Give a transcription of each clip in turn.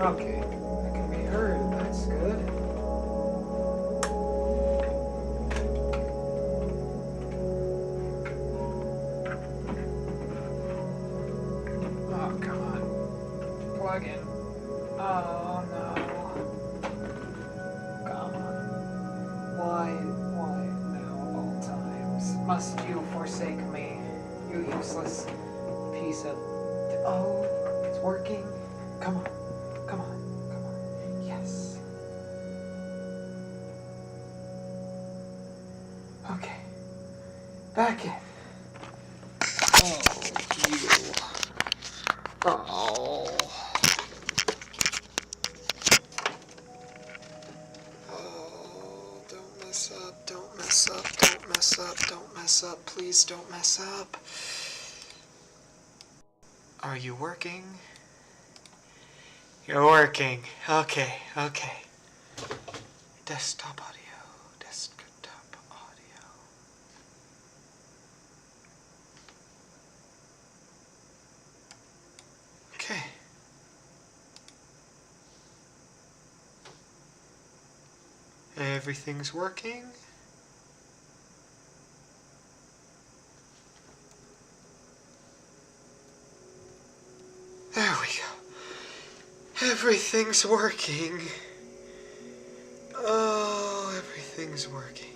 Okay, I can be heard. That's good. Oh, come on. Plug in. Oh, no. Come on. Why now of all times must you forsake me, you useless piece of... Oh, it's working. Come on. Come on. Come on. Yes. Okay. Back in. Oh, you. Oh. Oh, don't mess up, don't mess up, don't mess up, don't mess up, please don't mess up. Are you working? You're working. Okay, okay. Desktop audio, desktop audio. Okay. Everything's working. There we go. Everything's working. Oh, everything's working.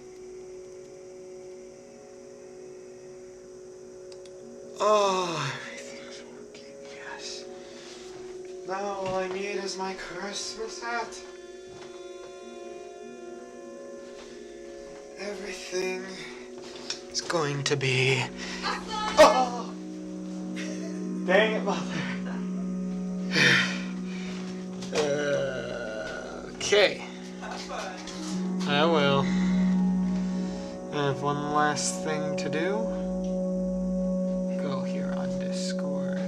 Oh, everything's working, yes. Now all I need is my Christmas hat. Everything is going to be... Oh! Dang it, Mother. Okay. I will. I have one last thing to do. Go here on Discord.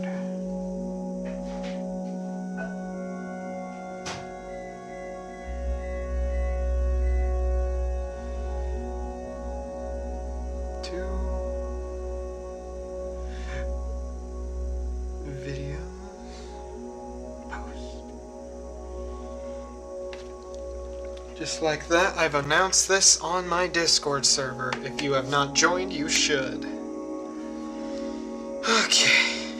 Just like that, I've announced this on my Discord server. If you have not joined, you should. Okay.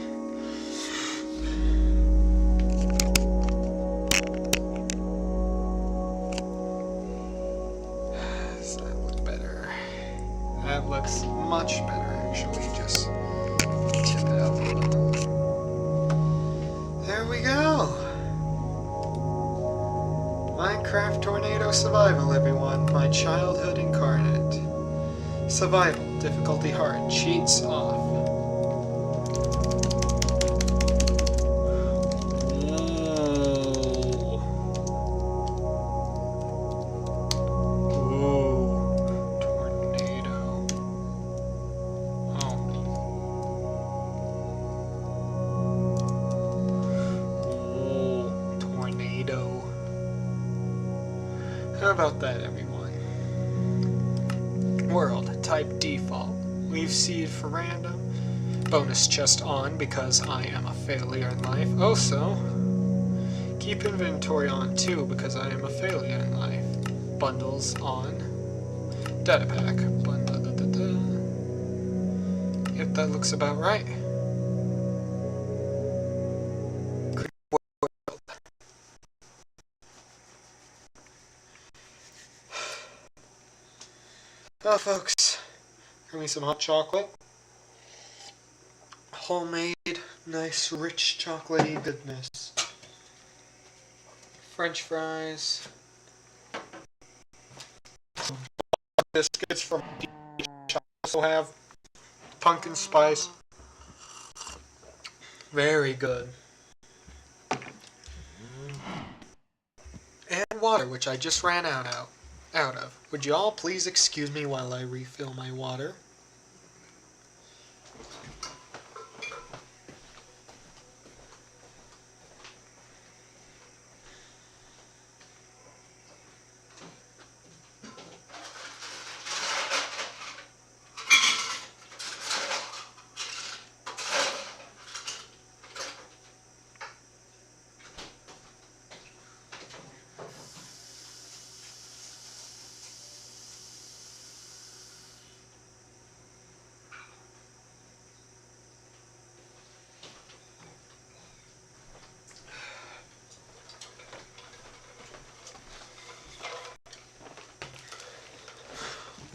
Does that look better? That looks much better, actually. Just tip it out a little. There we go. Minecraft Tornado Survival, everyone. My childhood incarnate. Survival, difficulty hard, cheats off. Ooh, tornado. Oh, tornado. How about that, everyone? World, type default. Leave seed for random. Bonus chest on because I am a failure in life. Also, keep inventory on too because I am a failure in life. Bundles on. Data pack. Yep, that looks about right. Well, folks, bring me some hot chocolate. Homemade, nice, rich, chocolatey goodness. French fries. Biscuits from I also have pumpkin spice. Very good. And water, which I just ran out of. Would you all please excuse me while I refill my water?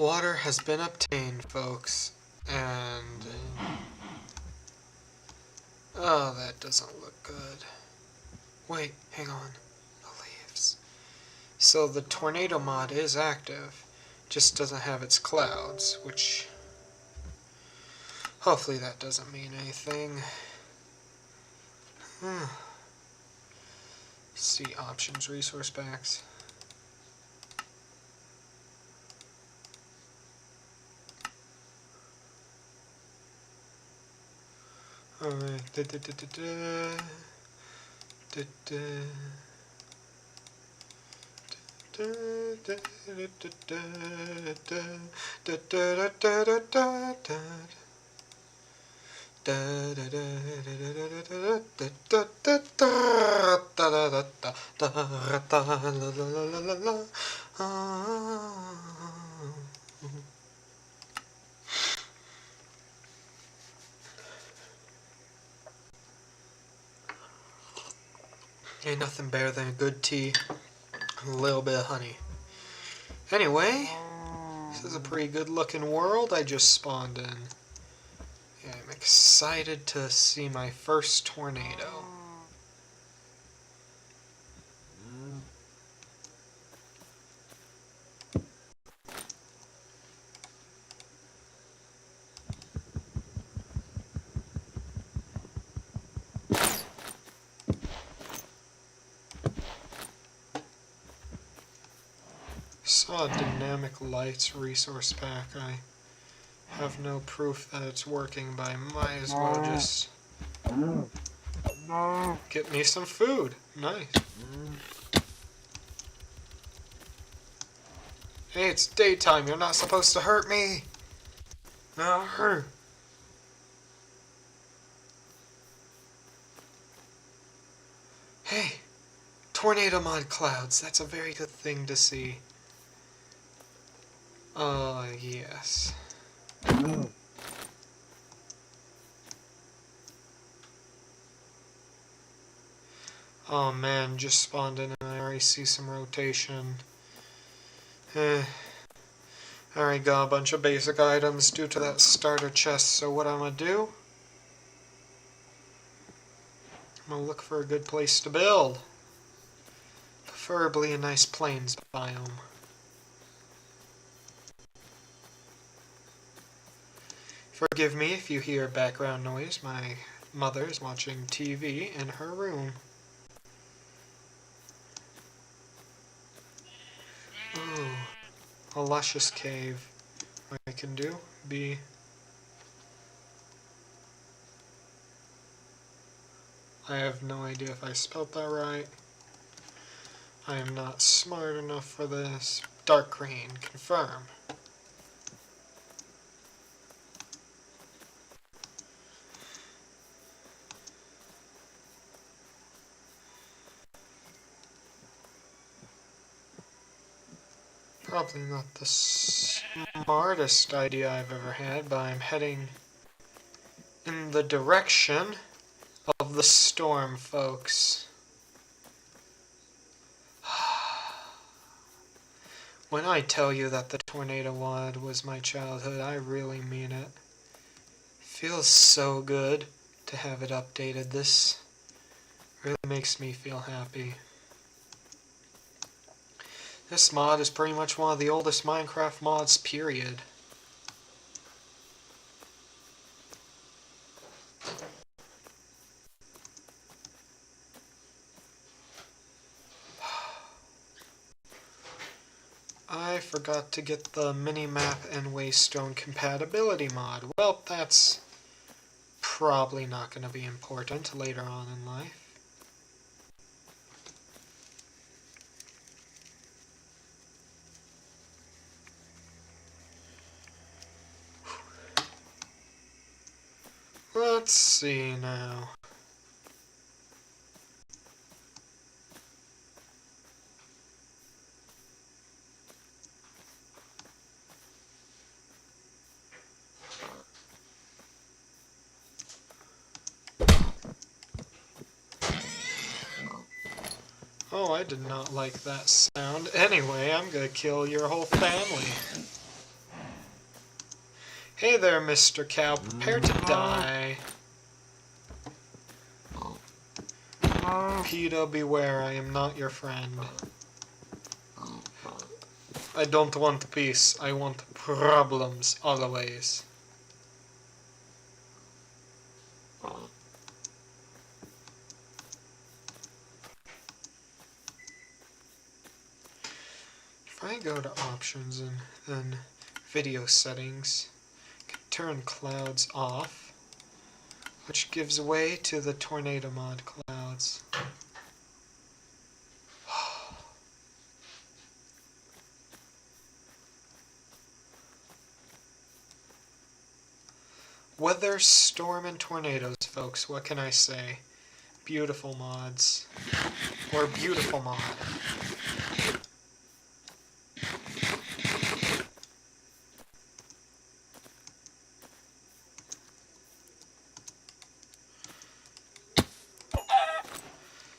Water has been obtained, folks, and... oh, that doesn't look good. Wait, hang on. The leaves. So the tornado mod is active, just doesn't have its clouds, which... hopefully that doesn't mean anything. See options, resource packs. Alright. Ain't nothing better than a good tea and a little bit of honey. Anyway, this is a pretty good looking world I just spawned in. Yeah, I'm excited to see my first tornado. Saw a dynamic lights resource pack. I have no proof that it's working, but I might as well just get me some food. Nice. Hey, it's daytime. You're not supposed to hurt me. No. Hey, tornado mod clouds. That's a very good thing to see. Yes. Oh man, just spawned in and I already see some rotation. I already got a bunch of basic items due to that starter chest, so what I'm gonna do? I'm gonna look for a good place to build. Preferably a nice plains biome. Forgive me if you hear background noise. My mother is watching TV in her room. Ooh, a luscious cave. What I can do? I have no idea if I spelled that right. I am not smart enough for this. Dark green, confirm. Probably not the smartest idea I've ever had, but I'm heading in the direction of the storm, folks. When I tell you that the tornado mod was my childhood, I really mean it. Feels so good to have it updated. This really makes me feel happy. This mod is pretty much one of the oldest Minecraft mods, period. I forgot to get the minimap and waystone compatibility mod. Well, that's probably not going to be important later on in life. Let's see now. Oh, I did not like that sound. Anyway, I'm gonna kill your whole family. Hey there, Mr. Cow. Prepare to die. PETA, beware. I am not your friend. I don't want peace. I want problems, always. If I go to options and then video settings, I can turn clouds off, which gives way to the tornado mod clouds. Weather, storm, and tornadoes, folks. What can I say? Beautiful mods. Or beautiful mod.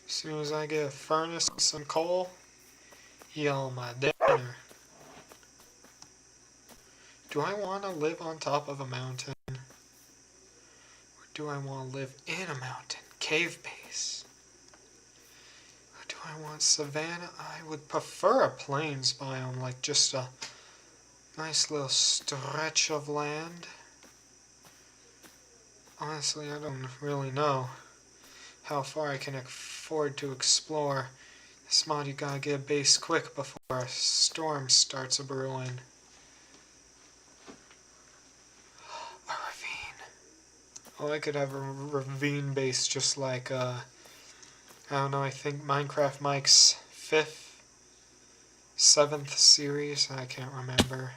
As soon as I get a furnace and some coal, eat all my dinner. Do I want to live on top of a mountain? Or do I want to live in a mountain? Cave base? Or do I want savanna? I would prefer a plains biome, like just a nice little stretch of land. Honestly, I don't really know how far I can afford to explore. This mod, you gotta get a base quick before a storm starts a brewing. A ravine. Oh, I could have a ravine base just like, I don't know, I think Minecraft Mike's 5th, 7th series, I can't remember.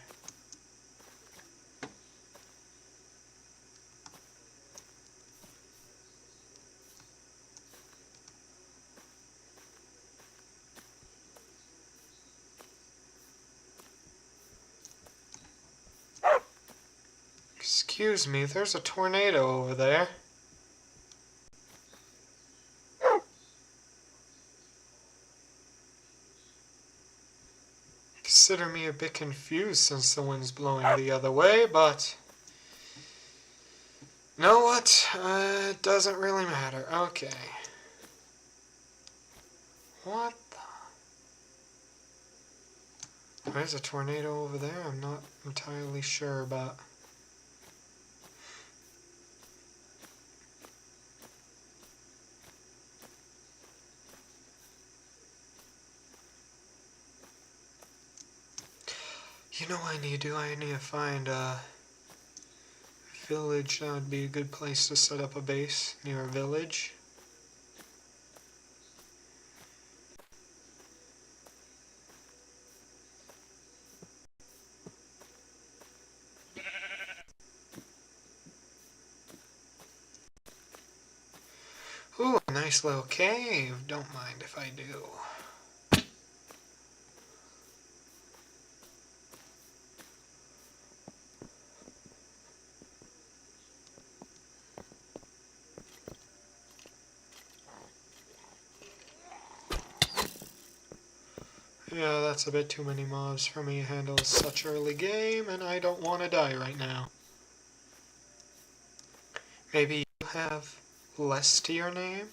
Excuse me, there's a tornado over there. Consider me a bit confused since the wind's blowing the other way, but you know what? It doesn't really matter. Okay. What the? There's a tornado over there. I'm not entirely sure about. You know what I need to do? I need to find a village. That would be a good place to set up a base, near a village. Ooh, a nice little cave. Don't mind if I do. Yeah, that's a bit too many mobs for me to handle such early game, and I don't want to die right now. Maybe you have less to your name?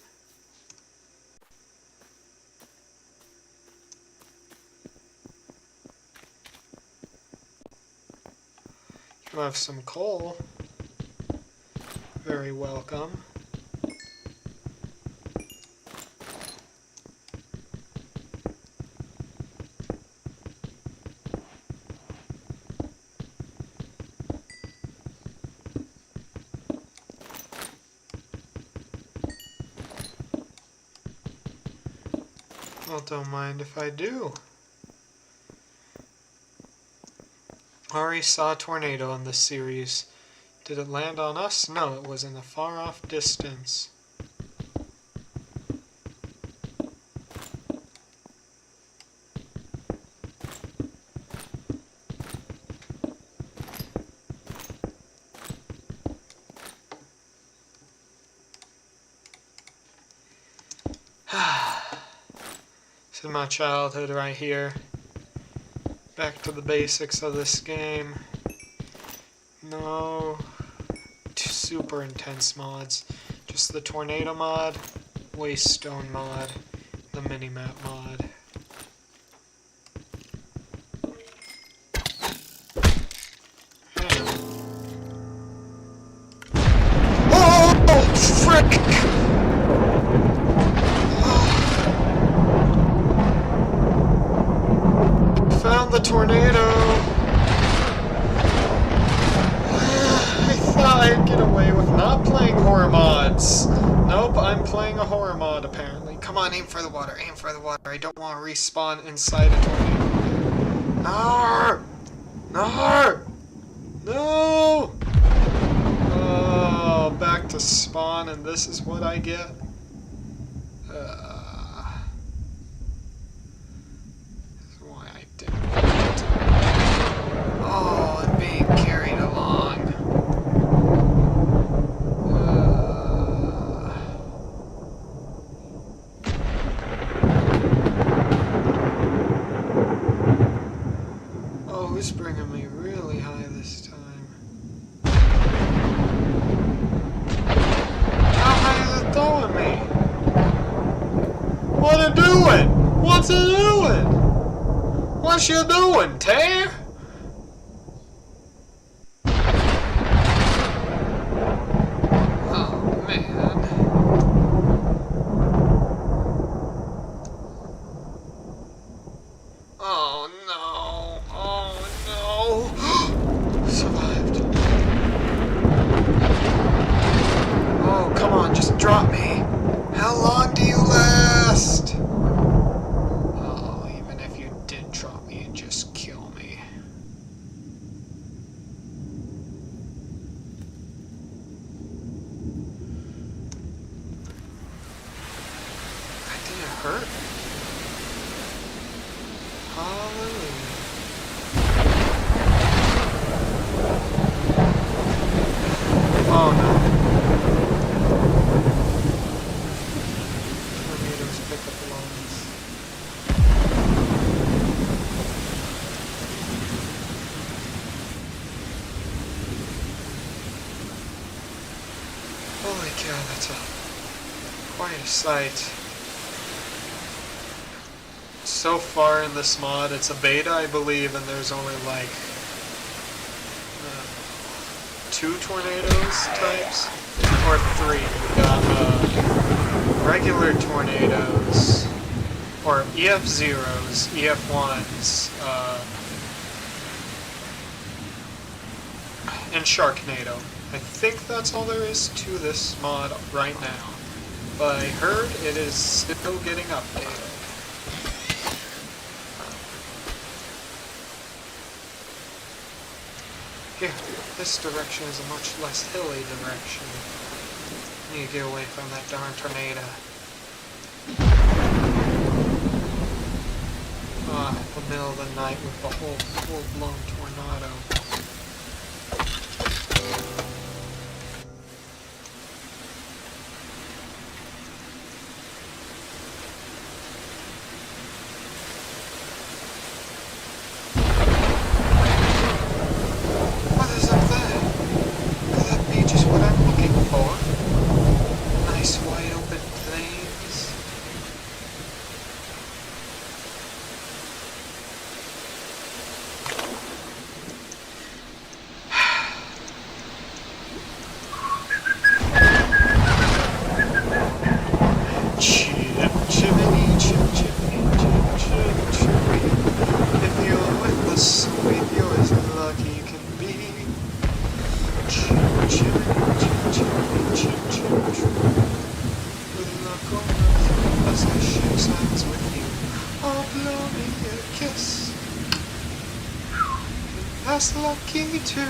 You have some coal. Very welcome. Well, don't mind if I do. Already saw a tornado in this series. Did it land on us? No, it was in the far-off distance. This is my childhood right here. Back to the basics of this game. No. Super intense mods. Just the tornado mod, waste stone mod, the minimap mod. Oh, frick! Found the tornado. I thought I'd get away with not playing horror mods. Nope, I'm playing a horror mod apparently. Come on, aim for the water, aim for the water. I don't want to respawn inside a tornado. No! No! No! Oh, back to spawn, and this is what I get? This is why I didn't want it. Oh, I'm being carried along. Oh, who's bringing me really high this time? How high is it throwing me? What it doing? What's it doing? What you doing, Tay? Oh, man. Oh, no. Oh, no. Survived. Oh, come on, just drop me. How long do you last? Oh, even if you did drop me, it'd just kill me. That didn't hurt. Hallelujah. Oh no. Tornadoes pick up lungs. Holy cow, that's quite a sight. So far in this mod, it's a beta, I believe, and there's only like 2 tornadoes types, or 3. We got regular tornadoes, or EF0s, EF1s, and Sharknado. I think that's all there is to this mod right now, but I heard it is still getting updated. Here, this direction is a much less hilly direction. I need to get away from that darn tornado. The middle of the night with the whole full-blown tornado. That's lucky too.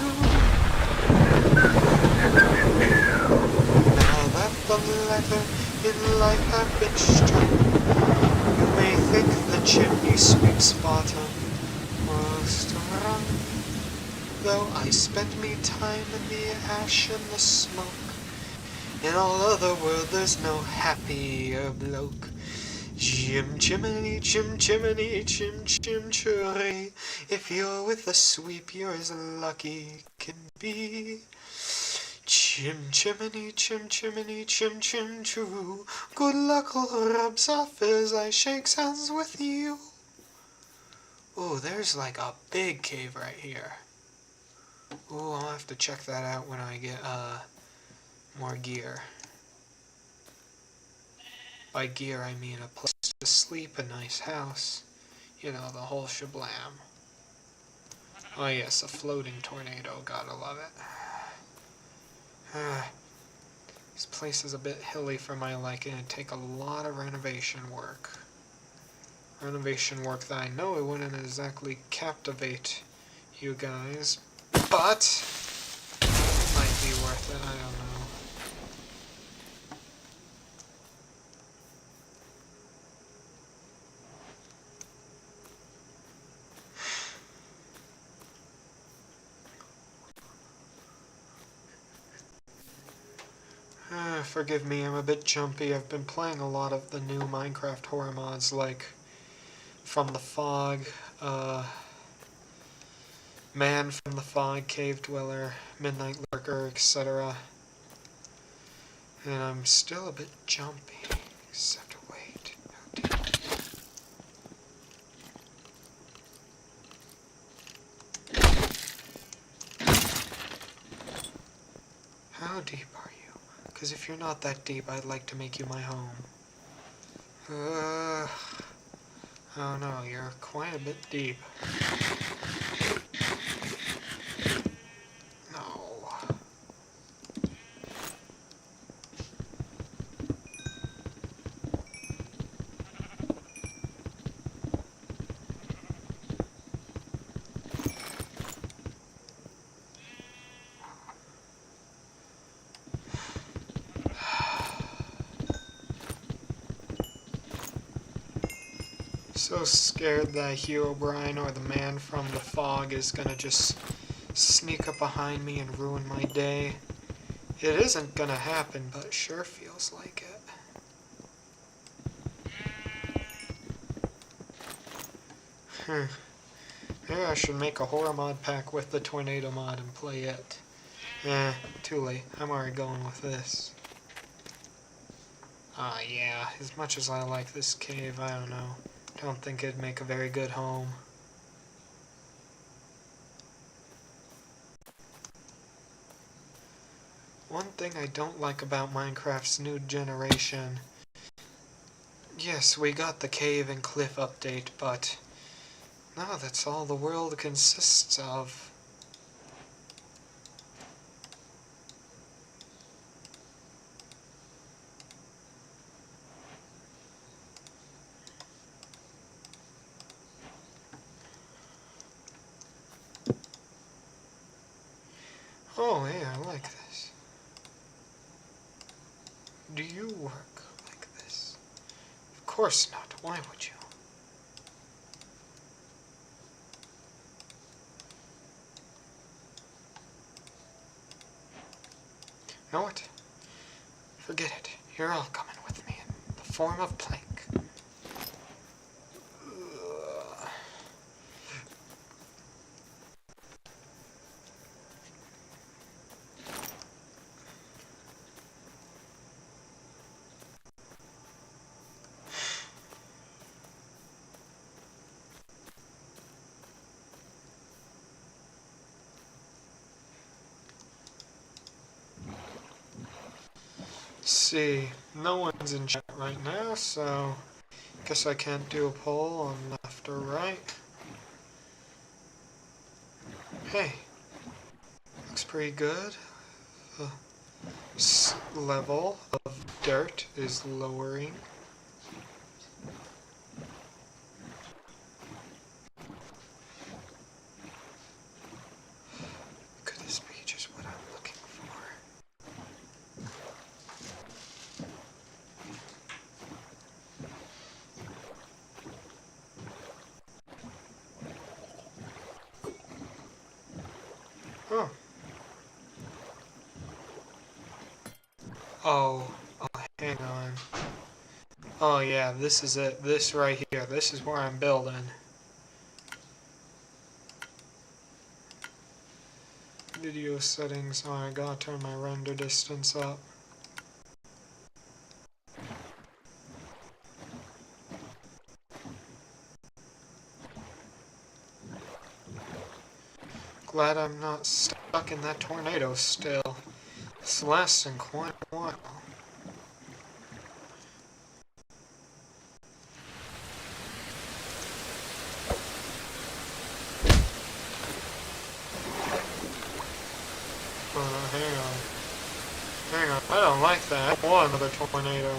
Now that the letter in life have been struck, you may think the chimney sweep's bottom was rung. Though I spent me time in the ash and the smoke, in all other world there's no happier bloke. Chim chimney, chim chimney, chim chim churry. If you're with the sweep, you're as lucky can be. Chim chimney, chim chimney, chim chim choo. Good luck all rubs off as I shakes hands with you. Oh, there's like a big cave right here. Oh, I'll have to check that out when I get more gear. By gear I mean a place to sleep, a nice house. You know, the whole shablam. Oh yes, a floating tornado, gotta love it. This place is a bit hilly for my liking. It'd take a lot of renovation work. Renovation work that I know it wouldn't exactly captivate you guys, but it might be worth it, I don't know. Forgive me, I'm a bit jumpy. I've been playing a lot of the new Minecraft horror mods like From the Fog, Man from the Fog, Cave Dweller, Midnight Lurker, etc. And I'm still a bit jumpy. Except wait. How deep are you? Because if you're not that deep, I'd like to make you my home. Oh no, you're quite a bit deep. No. So scared that Herobrine or the Man from the Fog is gonna just sneak up behind me and ruin my day. It isn't gonna happen, but it sure feels like it. Maybe I should make a horror mod pack with the tornado mod and play it. Too late. I'm already going with this. Yeah, as much as I like this cave, I don't know. Don't think it'd make a very good home. One thing I don't like about Minecraft's new generation... Yes, we got the cave and cliff update, but... no, that's all the world consists of. Oh, hey, I like this. Do you work like this? Of course not. Why would you? You know what? Forget it. You're all coming with me in the form of plank. See, no one's in chat right now, so guess I can't do a poll on left or right. Hey, looks pretty good. The level of dirt is lowering. Could this be just what I'm looking for? Oh. Oh, hang on. Oh yeah, this is it. This right here. This is where I'm building. video settings. Oh, I gotta turn my render distance up. Glad I'm not stuck in that tornado still. It's lasting quite a while. Hang on. Hang on, I don't like that. I want another tornado.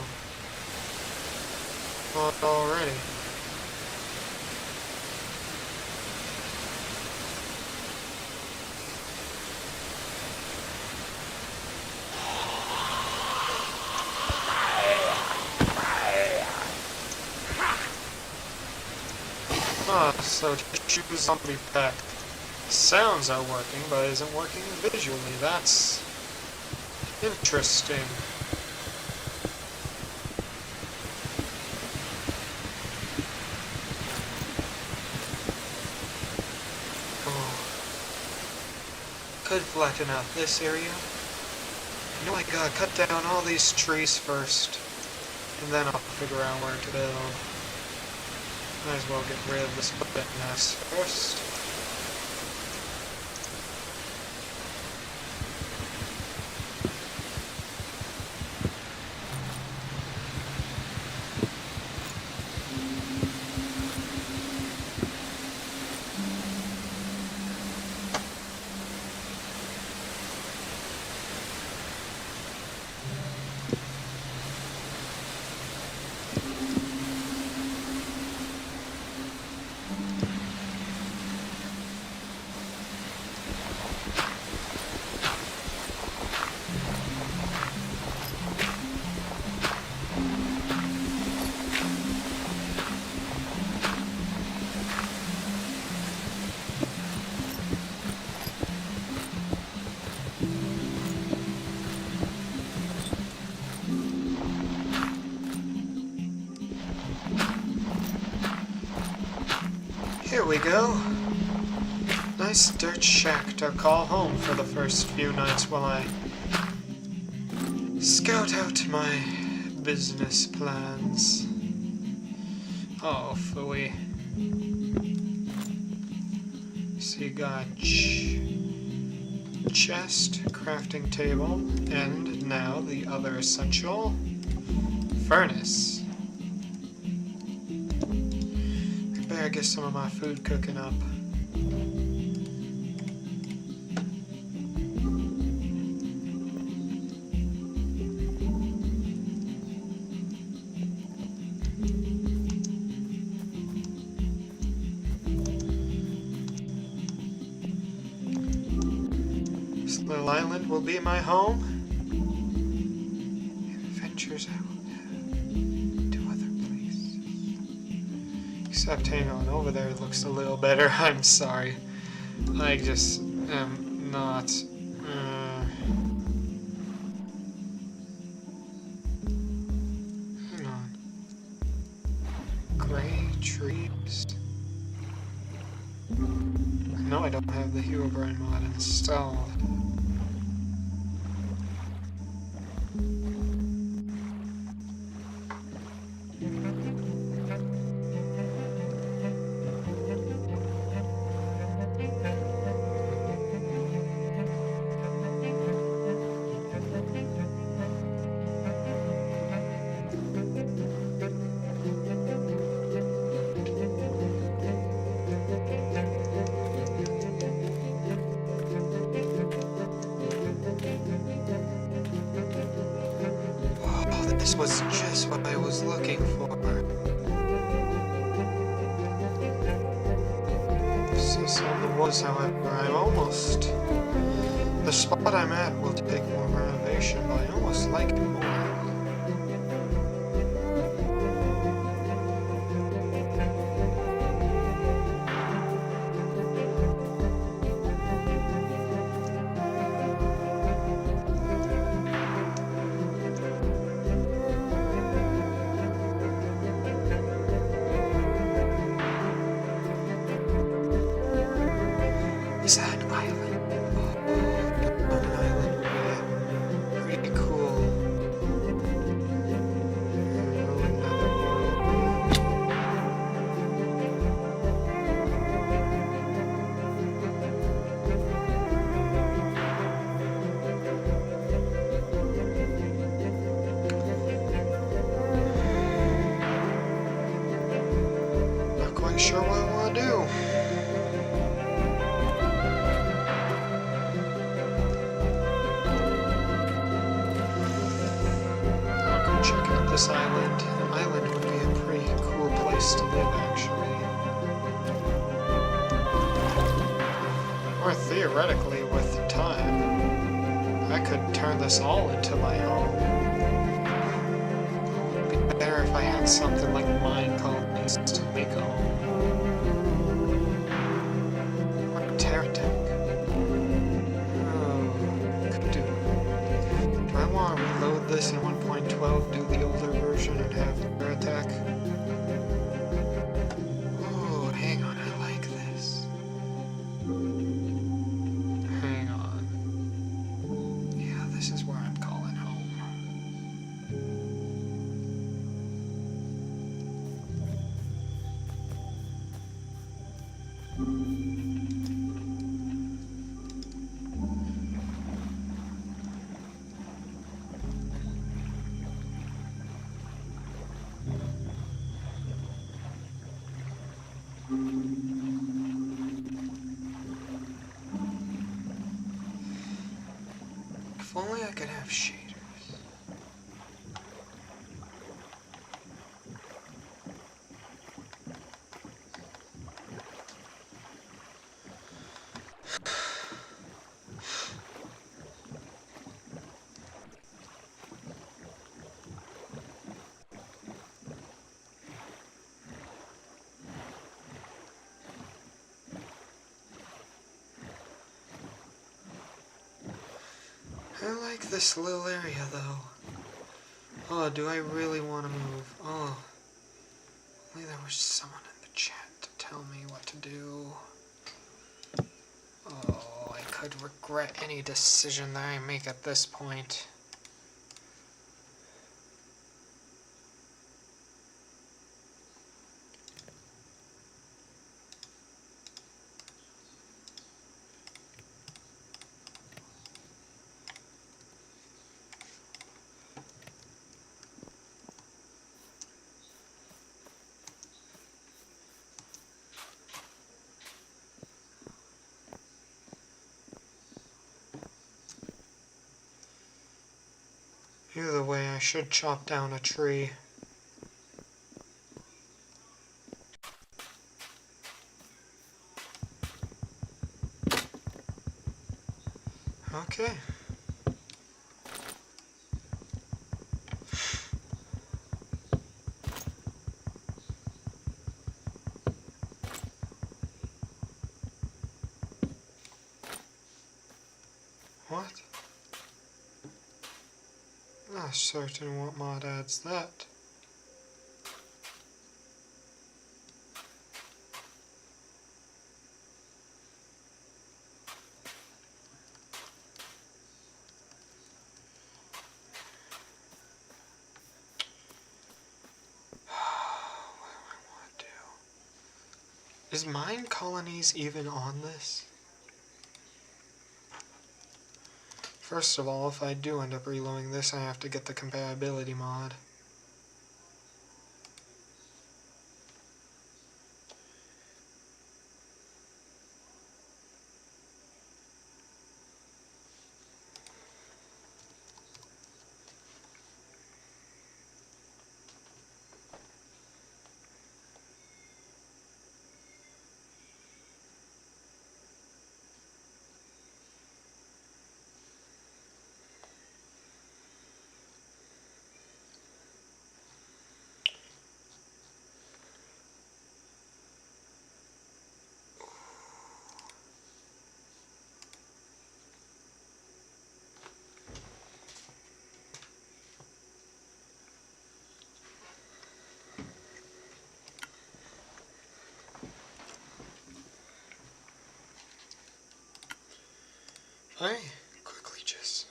Not already. So Tissue Zombie Pack. Sounds are working, but isn't working visually. That's interesting. Oh. Could flatten out this area. You know, I gotta cut down all these trees first, and then I'll figure out where to build. Might as well get rid of this pet mess first. Here we go. Nice dirt shack to call home for the first few nights while I scout out my business plans. Oh, phooey. So you got chest, crafting table, and now the other essential, furnace. I get some of my food cooking up. This little island will be my home. Adventures I will have to other places. Except, hang on, over there it looks a little better. I'm sorry. I just am not. Hang on. Gray trees. No, I don't have the Herobrine mod installed. This was just what I was looking for. This is on the woods, however. I'm almost... The spot I'm at will take more renovation, but I almost like it more. Is that an island? Oh. quite sure what I want to do. I'll go check out this island. An island would be a pretty cool place to live, actually. Or theoretically, with time, I could turn this all into my home. It'd be better if I had something like mine colonies to make a home. Or Terratech. Oh, could do. Do I want to reload this in 1.12, do the older version, and have Terratech? Oh, hang on, I like this. Hang on. Yeah, this is where I'm calling home. If only I could have shaders. I like this little area, though. Oh, do I really want to move? Oh, only there was someone in the chat to tell me what to do. Oh, I could regret any decision that I make at this point. Either way, I should chop down a tree. Okay. What? Not certain what mod adds that. Is Mine Colonies even on this? First of all, if I do end up reloading this, I have to get the compatibility mod. I quickly just...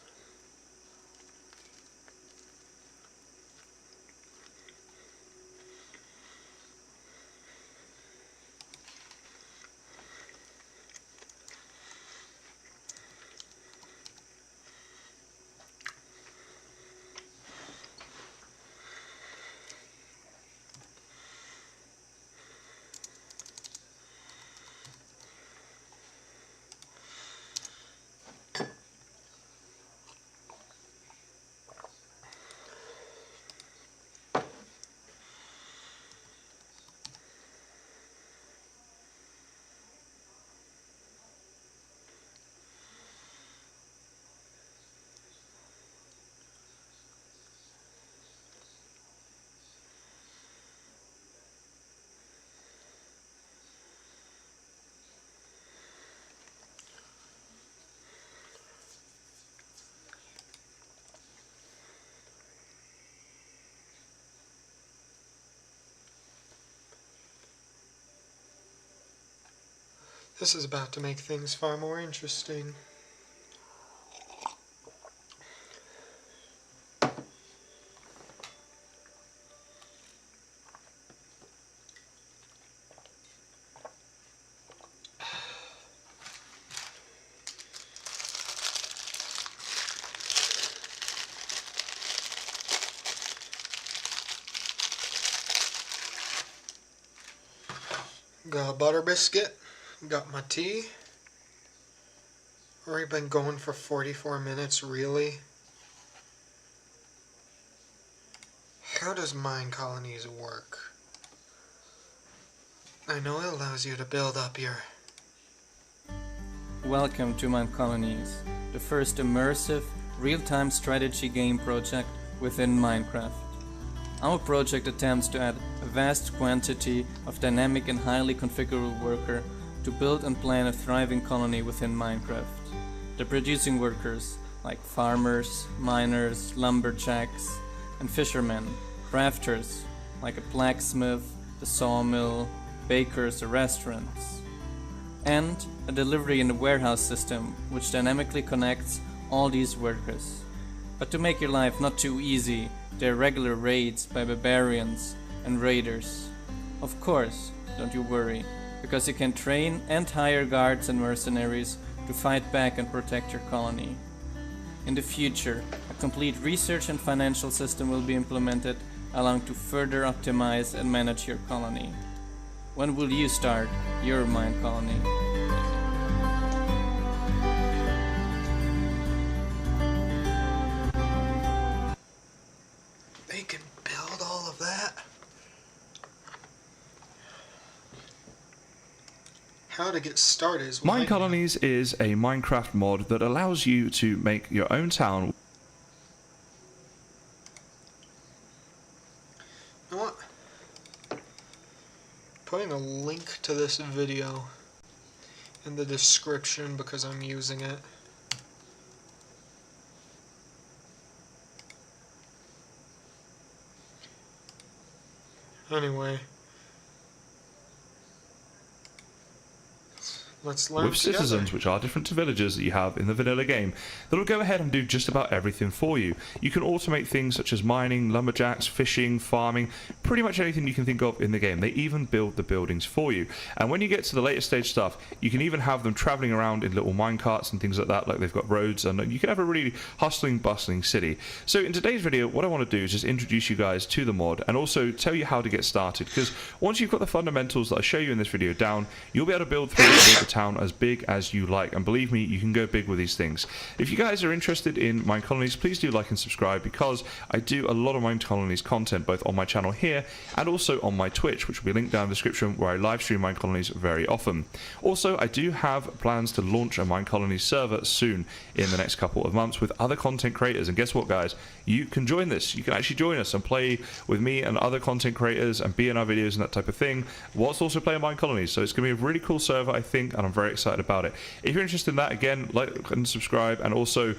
This is about to make things far more interesting. Got a butter biscuit, got my tea. Already been going for 44 minutes, really? How does mine colonies work? I know it allows you to build up your... Welcome to Mine Colonies, the first immersive, real-time strategy game project within Minecraft. Our project attempts to add a vast quantity of dynamic and highly configurable worker to build and plan a thriving colony within Minecraft. The producing workers, like farmers, miners, lumberjacks, and fishermen, crafters, like a blacksmith, a sawmill, bakers or restaurants, and a delivery and a warehouse system which dynamically connects all these workers. But to make your life not too easy, there are regular raids by barbarians and raiders. Of course, don't you worry, because you can train and hire guards and mercenaries to fight back and protect your colony. In the future, a complete research and financial system will be implemented, allowing to further optimize and manage your colony. When will you start your mine colony? They can build all of that? How to get started is Mine Colonies is a Minecraft mod that allows you to make your own town. You know what? Putting a link to this video in the description because I'm using it. Anyway, let's learn With citizens, which are different to villagers that you have in the vanilla game, that'll go ahead and do just about everything for you. You can automate things such as mining, lumberjacks, fishing, farming, pretty much anything you can think of in the game. They even build the buildings for you. And when you get to the later stage stuff, you can even have them traveling around in little minecarts and things like that, like they've got roads, and you can have a really hustling, bustling city. So in today's video, what I want to do is just introduce you guys to the mod and also tell you how to get started, because once you've got the fundamentals that I show you in this video down, you'll be able to build the town as big as you like, and believe me, you can go big with these things. If you guys are interested in Mine Colonies, please do like and subscribe, because I do a lot of Mine Colonies content both on my channel here and also on my Twitch, which will be linked down in the description, where I live stream Mine Colonies very often. Also, I do have plans to launch a Mine Colonies server soon in the next couple of months with other content creators, and guess what guys, you can join this. You can actually join us and play with me and other content creators and be in our videos and that type of thing, whilst also playing Mine Colonies. So it's going to be a really cool server, I think, and I'm very excited about it. If you're interested in that, again, like and subscribe, and also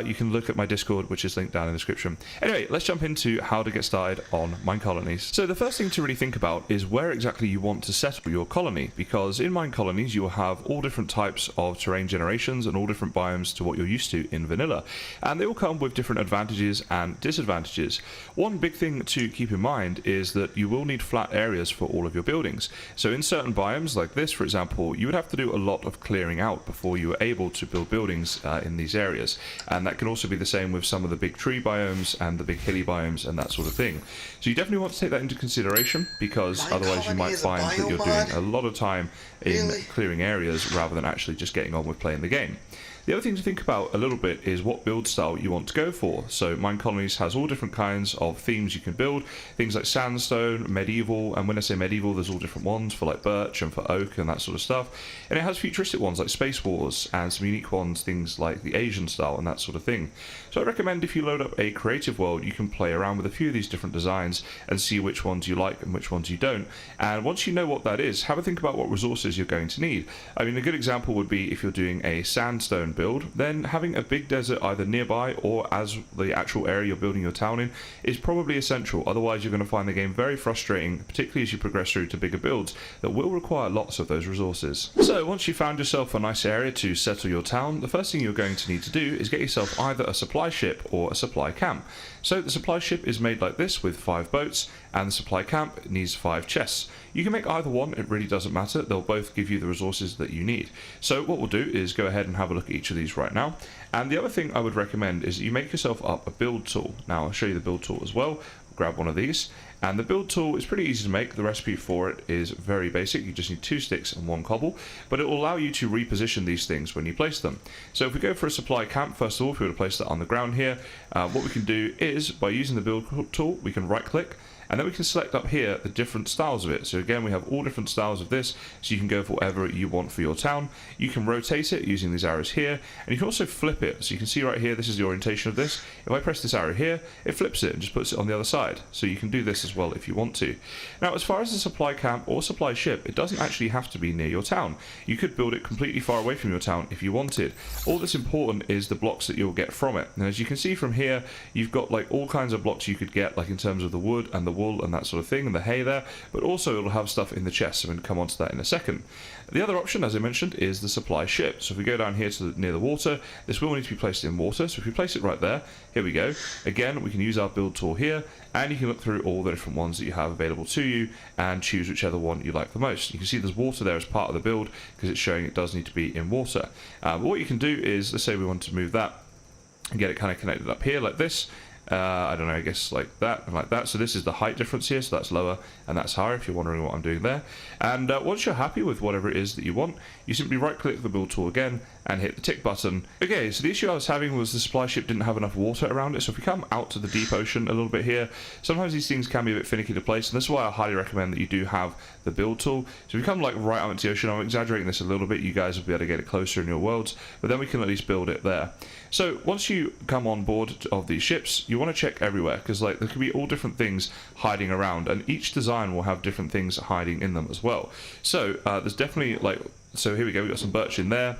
you can look at my Discord, which is linked down in the description. Anyway, let's jump into how to get started on Mine Colonies. So the first thing to really think about is where exactly you want to settle your colony, because in Mine Colonies you will have all different types of terrain generations and all different biomes to what you're used to in vanilla, and they all come with different advantages and disadvantages. One big thing to keep in mind is that you will need flat areas for all of your buildings. So in certain biomes like this, for example, you would have to do a lot of clearing out before you are able to build buildings in these areas, and that can also be the same with some of the big tree biomes and the big hilly biomes and that sort of thing. So you definitely want to take that into consideration, because otherwise you might find that you're doing a lot of time in clearing areas rather than actually just getting on with playing the game. The other thing to think about a little bit is what build style you want to go for. So Mine Colonies has all different kinds of themes you can build, things like sandstone, medieval, and when I say medieval, there's all different ones for like birch and for oak and that sort of stuff. And it has futuristic ones like Space Wars, and some unique ones, things like the Asian style and that sort of thing. So I recommend if you load up a creative world, you can play around with a few of these different designs and see which ones you like and which ones you don't. And once you know what that is, have a think about what resources you're going to need. I mean, a good example would be if you're doing a sandstone build, then having a big desert either nearby or as the actual area you're building your town in is probably essential. Otherwise you're going to find the game very frustrating, particularly as you progress through to bigger builds that will require lots of those resources. So once you've found yourself a nice area to settle your town, the first thing you're going to need to do is get yourself either a supply ship or a supply camp. So the supply ship is made like this with 5 boats, and the supply camp needs 5 chests. You can make either one, it really doesn't matter, they'll both give you the resources that you need. So what we'll do is go ahead and have a look at each of these right now. And the other thing I would recommend is that you make yourself up a build tool. Now I'll show you the build tool as well. Grab one of these, and the build tool is pretty easy to make. The recipe for it is very basic. You just need 2 sticks and 1 cobble, but it will allow you to reposition these things when you place them. So if we go for a supply camp, first of all, if we were to place that on the ground here, what we can do is by using the build tool, we can right click, and then we can select up here the different styles of it. So again, we have all different styles of this, so you can go for whatever you want for your town. You can rotate it using these arrows here, and you can also flip it. So you can see right here, this is the orientation of this. If I press this arrow here, it flips it and just puts it on the other side. So you can do this as well if you want to. Now, as far as the supply camp or supply ship, it doesn't actually have to be near your town. You could build it completely far away from your town if you wanted. All that's important is the blocks that you'll get from it. And as you can see from here, you've got like all kinds of blocks you could get, like in terms of the wood and the wool and that sort of thing, and the hay there, but also it'll have stuff in the chest, so I'm going to come on to that in a second. The other option, as I mentioned, is the supply ship. So if we go down here to near the water, this will need to be placed in water, so if we place it right there, here we go. Again, we can use our build tool here, and you can look through all the different ones that you have available to you and choose whichever one you like the most. You can see there's water there as part of the build because it's showing it does need to be in water. But what you can do is, let's say we want to move that and get it kind of connected up here like this. I don't know, I guess like that and like that. So this is the height difference here, so that's lower and that's higher if you're wondering what I'm doing there. And once you're happy with whatever it is that you want, you simply right click the build tool again and hit the tick button. Okay, so the issue I was having was the supply ship didn't have enough water around it, so if we come out to the deep ocean a little bit here, sometimes these things can be a bit finicky to place, and this is why I highly recommend that you do have the build tool. So if we come like right out into the ocean, I'm exaggerating this a little bit, you guys will be able to get it closer in your worlds, but then we can at least build it there. So once you come on board of these ships, you want to check everywhere, because like there could be all different things hiding around, and each design will have different things hiding in them as well. So there's definitely like, so here we go, we've got some birch in there,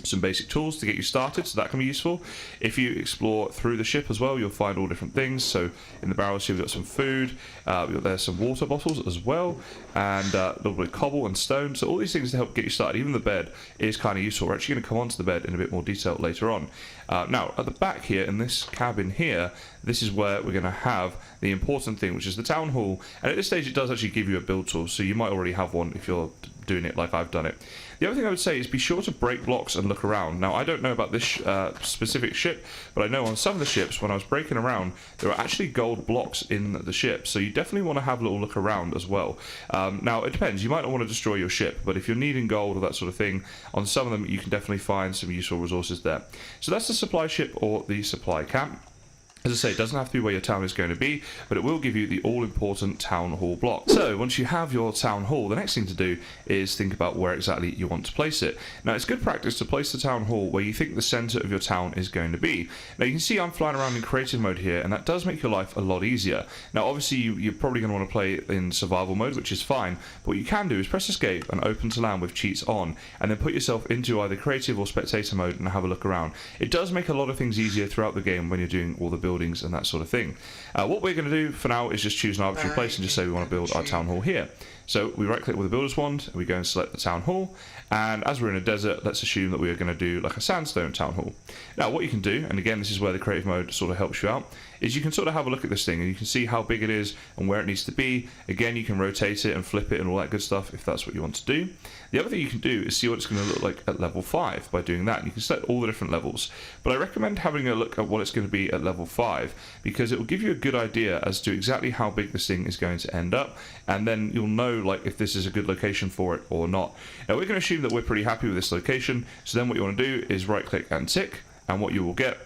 some basic tools to get you started, so that can be useful. If you explore through the ship as well, you'll find all different things. So in the barrels here we've got some food, we've got there some water bottles as well, and a little bit of cobble and stone, so all these things to help get you started. Even the bed is kind of useful. We're actually going to come on to the bed in a bit more detail later on. Now at the back here in this cabin here, this is where we're going to have the important thing, which is the town hall, and at this stage it does actually give you a build tool, so you might already have one if you're doing it like I've done it. The other thing I would say is be sure to break blocks and look around. Now I don't know about this specific ship, but I know on some of the ships when I was breaking around there are actually gold blocks in the ship, so you definitely want to have a little look around as well. Now it depends, you might not want to destroy your ship, but if you're needing gold or that sort of thing, on some of them you can definitely find some useful resources there. So that's the supply ship or the supply camp. As I say, it doesn't have to be where your town is going to be, but it will give you the all-important town hall block. So once you have your town hall, the next thing to do is think about where exactly you want to place it. Now it's good practice to place the town hall where you think the centre of your town is going to be. Now you can see I'm flying around in creative mode here, and that does make your life a lot easier. Now obviously you're probably going to want to play in survival mode, which is fine, but what you can do is press escape and open to land with cheats on, and then put yourself into either creative or spectator mode and have a look around. It does make a lot of things easier throughout the game when you're doing all the buildings and that sort of thing. What we're going to do for now is just choose an arbitrary place and just say we want to build our town hall here. So we right click with the builder's wand and we go and select the town hall, and as we're in a desert, let's assume that we are going to do like a sandstone town hall. Now what you can do, and again this is where the creative mode sort of helps you out, is you can sort of have a look at this thing and you can see how big it is and where it needs to be. Again, you can rotate it and flip it and all that good stuff if that's what you want to do. The other thing you can do is see what it's going to look like at level 5 by doing that. And you can select all the different levels, but I recommend having a look at what it's going to be at level 5, because it will give you a good idea as to exactly how big this thing is going to end up, and then you'll know like if this is a good location for it or not. Now we're going to assume that we're pretty happy with this location, so then what you want to do is right click and tick, and what you will get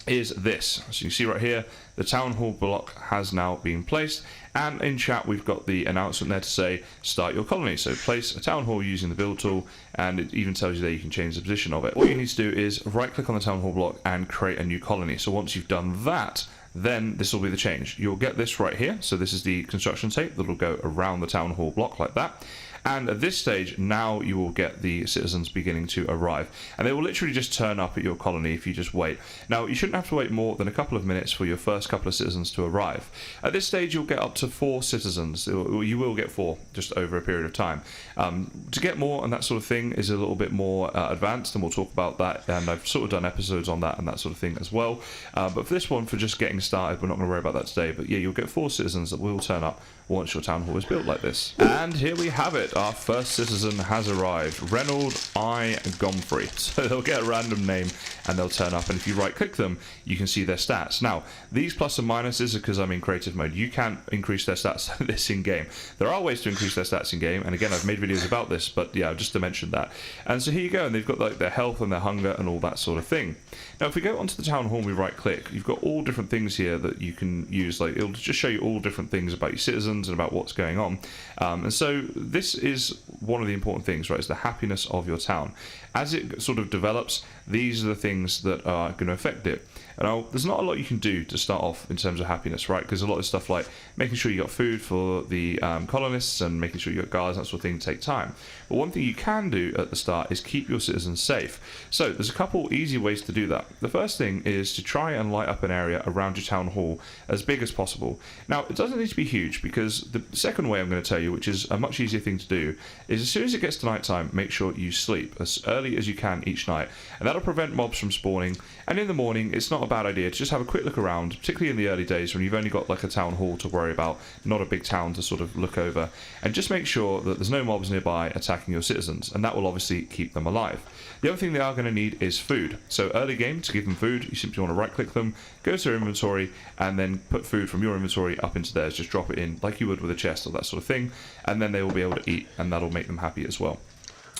is this. So you see right here, the town hall block has now been placed, and in chat we've got the announcement there to say start your colony. So place a town hall using the build tool, and it even tells you there you can change the position of it. What you need to do is right click on the town hall block and create a new colony. So once you've done that, then this will be the change. You'll get this right here. So this is the construction tape that will go around the town hall block like that. And at this stage, now you will get the citizens beginning to arrive. And they will literally just turn up at your colony if you just wait. Now, you shouldn't have to wait more than a couple of minutes for your first couple of citizens to arrive. At this stage, you'll get up to 4 citizens. You will get 4 just over a period of time. To get more and that sort of thing is a little bit more advanced, and we'll talk about that. And I've sort of done episodes on that and that sort of thing as well. But for this one, for just getting started, we're not going to worry about that today. But yeah, you'll get 4 citizens that will turn up once your town hall is built like this. And here we have it. Our first citizen has arrived. Reynold I. Gomfrey. So they'll get a random name and they'll turn up. And if you right click them, you can see their stats. Now, these plus and minuses are because I'm in creative mode. You can't increase their stats like this in game. There are ways to increase their stats in game. And again, I've made videos about this, but yeah, just to mention that. And so here you go. And they've got like their health and their hunger and all that sort of thing. Now, if we go onto the town hall and we right click, you've got all different things here that you can use. Like, it'll just show you all different things about your citizens and about what's going on. And so this is one of the important things, right? It's the happiness of your town. As it sort of develops, these are the things that are going to affect it. Now, there's not a lot you can do to start off in terms of happiness, right? Because a lot of stuff like making sure you got food for the colonists and making sure you got guards, that sort of thing, take time. But one thing you can do at the start is keep your citizens safe. So there's a couple easy ways to do that. The first thing is to try and light up an area around your town hall as big as possible. Now, it doesn't need to be huge, because the second way I'm going to tell you, which is a much easier thing to do, is as soon as it gets to night time, make sure you sleep as early as you can each night. And that'll prevent mobs from spawning. And in the morning, it's not a bad idea to just have a quick look around, particularly in the early days when you've only got like a town hall to worry about, not a big town to sort of look over, and just make sure that there's no mobs nearby attacking your citizens, and that will obviously keep them alive. The other thing they are going to need is food. So early game, to give them food, you simply want to right click them, go to their inventory, and then put food from your inventory up into theirs. Just drop it in like you would with a chest or that sort of thing, and then they will be able to eat, and that'll make them happy as well.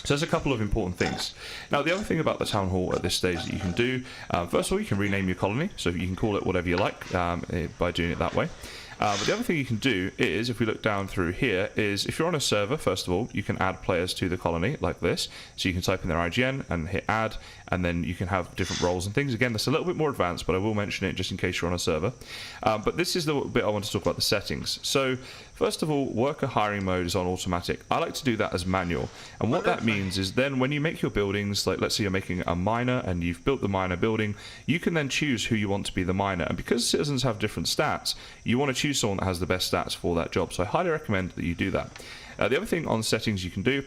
So there's a couple of important things. Now, the other thing about the town hall at this stage that you can do, first of all, you can rename your colony, so you can call it whatever you like by doing it that way. But the other thing you can do is, if we look down through here, is if you're on a server, first of all, you can add players to the colony like this. So you can type in their IGN and hit add, and then you can have different roles and things. Again, that's a little bit more advanced, but I will mention it just in case you're on a server. But this is the bit I want to talk about, the settings. So first of all, worker hiring mode is on automatic. I like to do that as manual. And what that means is then when you make your buildings, like let's say you're making a miner and you've built the miner building, you can then choose who you want to be the miner. And because citizens have different stats, you want to choose someone that has the best stats for that job. So I highly recommend that you do that. The other thing on settings you can do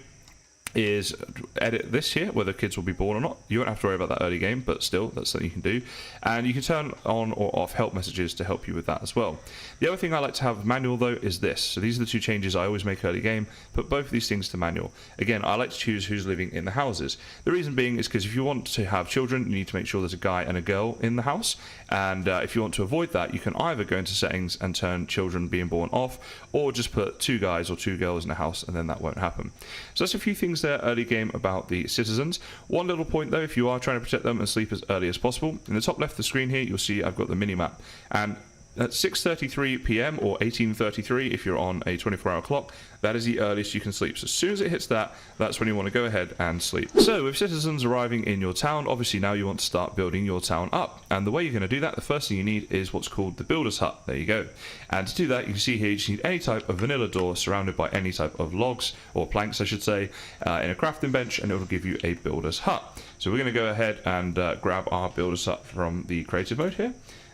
is edit this here, whether kids will be born or not. You won't have to worry about that early game, but still, that's something you can do. And you can turn on or off help messages to help you with that as well. The other thing I like to have manual though is this. So these are the 2 changes I always make early game. Put both of these things to manual. Again, I like to choose who's living in the houses. The reason being is because if you want to have children, you need to make sure there's a guy and a girl in the house. And if you want to avoid that, you can either go into settings and turn children being born off, or just put 2 guys or 2 girls in a house, and then that won't happen. So that's a few things there early game about the citizens. One little point though, if you are trying to protect them and sleep as early as possible, in the top left of the screen here, you'll see I've got the mini-map. And at 6:33 PM or 18:33 if you're on a 24-hour clock, that is the earliest you can sleep. So as soon as it hits that, that's when you want to go ahead and sleep. So with citizens arriving in your town, obviously now you want to start building your town up. And the way you're going to do that, the first thing you need is what's called the builder's hut. There you go. And to do that, you can see here, you just need any type of vanilla door surrounded by any type of logs, or planks I should say, in a crafting bench, and it will give you a builder's hut. So we're going to go ahead and grab our builder's hut from the creative mode here.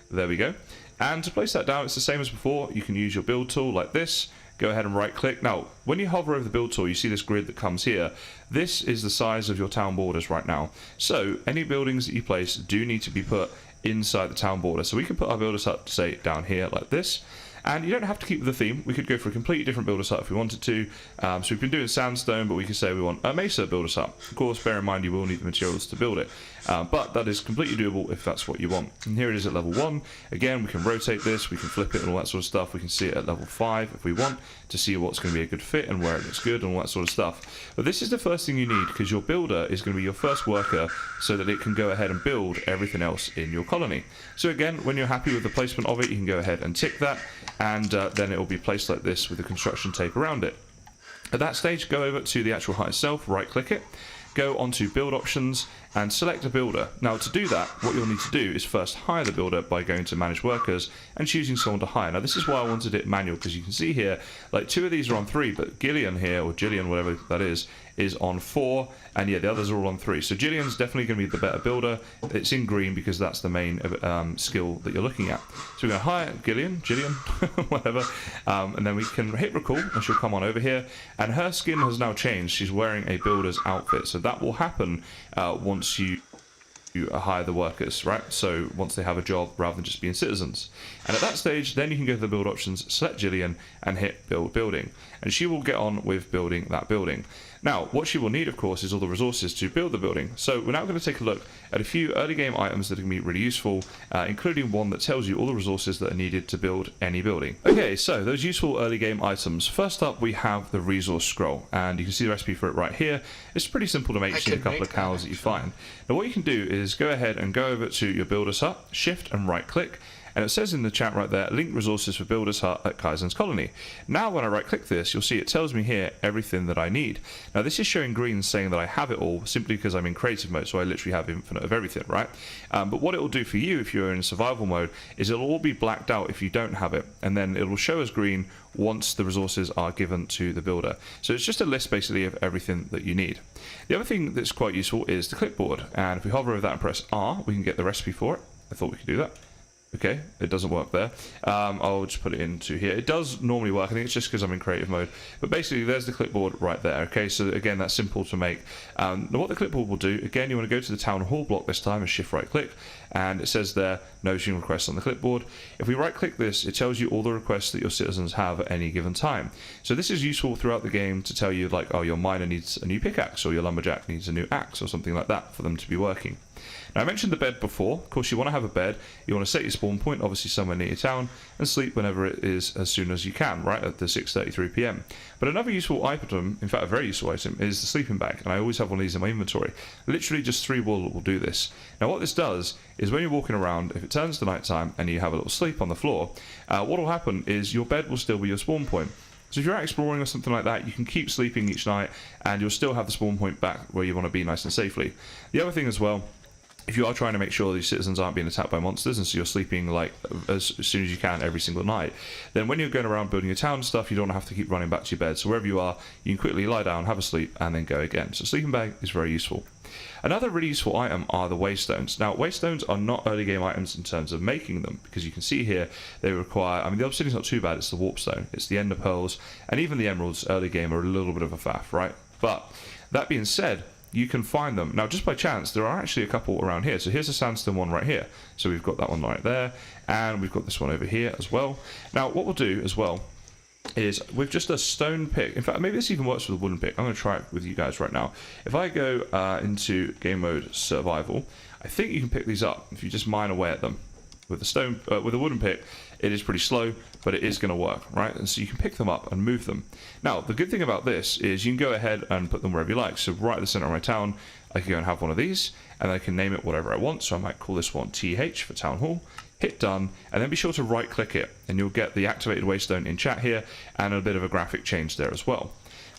There we go. And to place that down, it's the same as before. You can use your build tool like this. Go ahead and right click. Now, when you hover over the build tool, you see this grid that comes here. This is the size of your town borders right now. So any buildings that you place do need to be put inside the town border. So we can put our builders hut, say, down here like this. And you don't have to keep the theme. We could go for a completely different builder site if we wanted to. So we've been doing sandstone, but we could say we want a mesa builder site. Of course, bear in mind you will need the materials to build it. But that is completely doable if that's what you want. And here it is at level 1. Again, we can rotate this, we can flip it and all that sort of stuff. We can see it at level 5 if we want to see what's going to be a good fit and where it looks good and all that sort of stuff. But this is the first thing you need, because your builder is going to be your first worker so that it can go ahead and build everything else in your colony. So again, when you're happy with the placement of it, you can go ahead and tick that, and then it will be placed like this with the construction tape around it. At that stage, go over to the actual hut itself, right click it, go onto build options, and select a builder. Now to do that, what you'll need to do is first hire the builder by going to manage workers and choosing someone to hire. Now this is why I wanted it manual, because you can see here, like 2 of these are on 3, but Gillian here, or Gillian, whatever that is on 4, and yeah, the others are all on 3. So Gillian's definitely going to be the better builder. It's in green because that's the main skill that you're looking at. So we're going to hire Gillian, whatever, and then we can hit recall, and she'll come on over here, and her skin has now changed. She's wearing a builder's outfit, so that will happen once you hire the workers, right? So once they have a job rather than just being citizens. And at that stage, then you can go to the build options, select Gillian, and hit build building. And she will get on with building that building. Now, what she will need, of course, is all the resources to build the building. So we're now going to take a look at a few early game items that can be really useful, including one that tells you all the resources that are needed to build any building. Okay, so those useful early game items. First up, we have the resource scroll, and you can see the recipe for it right here. It's pretty simple to make, just a couple of cows that you find. Now, what you can do is go ahead and go over to your Builder's Hut, shift and right click, and it says in the chat right there, link resources for Builder's Hut at Kaizen's Colony. Now when I right click this, you'll see it tells me here everything that I need. Now this is showing green, saying that I have it all simply because I'm in creative mode, so I literally have infinite of everything, right? But what it will do for you if you're in survival mode is it'll all be blacked out if you don't have it, and then it will show as green once the resources are given to the builder. So it's just a list basically of everything that you need. The other thing that's quite useful is the clipboard, and if we hover over that and press R, we can get the recipe for it. I thought we could do that. Okay, it doesn't work there. I'll just put it into here. It does normally work. I think it's just because I'm in creative mode. But basically, there's the clipboard right there. Okay, so again, that's simple to make. Now what the clipboard will do, again, you want to go to the town hall block this time and shift right click. And it says there, noticing requests on the clipboard. If we right click this, it tells you all the requests that your citizens have at any given time. So this is useful throughout the game to tell you, like, oh, your miner needs a new pickaxe, or your lumberjack needs a new axe, or something like that for them to be working. Now, I mentioned the bed before. Of course, you want to have a bed. You want to set your spawn point, obviously somewhere near your town, and sleep whenever it is as soon as you can, right at the 6:33 PM. But another useful item, in fact a very useful item, is the sleeping bag, and I always have one of these in my inventory. Literally just 3 wool will do this. Now what this does is when you're walking around, if it turns to night time and you have a little sleep on the floor, what will happen is your bed will still be your spawn point. So if you're out exploring or something like that, you can keep sleeping each night and you'll still have the spawn point back where you want to be nice and safely. The other thing as well, if you are trying to make sure these citizens aren't being attacked by monsters, and so you're sleeping like as soon as you can every single night, then when you're going around building your town and stuff, you don't have to keep running back to your bed. So wherever you are, you can quickly lie down, have a sleep, and then go again. So sleeping bag is very useful. Another really useful item are the waystones. Now, waystones are not early game items in terms of making them, because you can see here they require, I mean, the obsidian's not too bad, it's the warpstone, it's the ender pearls, and even the emeralds early game are a little bit of a faff, right? But that being said, you can find them. Now, just by chance, there are actually a couple around here. So here's a sandstone one right here. So we've got that one right there, and we've got this one over here as well. Now, what we'll do as well is with just a stone pick, in fact, maybe this even works with a wooden pick. I'm going to try it with you guys right now. If I go into game mode survival, I think you can pick these up if you just mine away at them. With the stone, with a wooden pick, it is pretty slow, but it is going to work, right? And so you can pick them up and move them. Now, the good thing about this is you can go ahead and put them wherever you like. So right at the center of my town, I can go and have one of these, and I can name it whatever I want. So I might call this one TH for Town Hall. Hit done, and then be sure to right click it, and you'll get the activated waystone in chat here, and a bit of a graphic change there as well.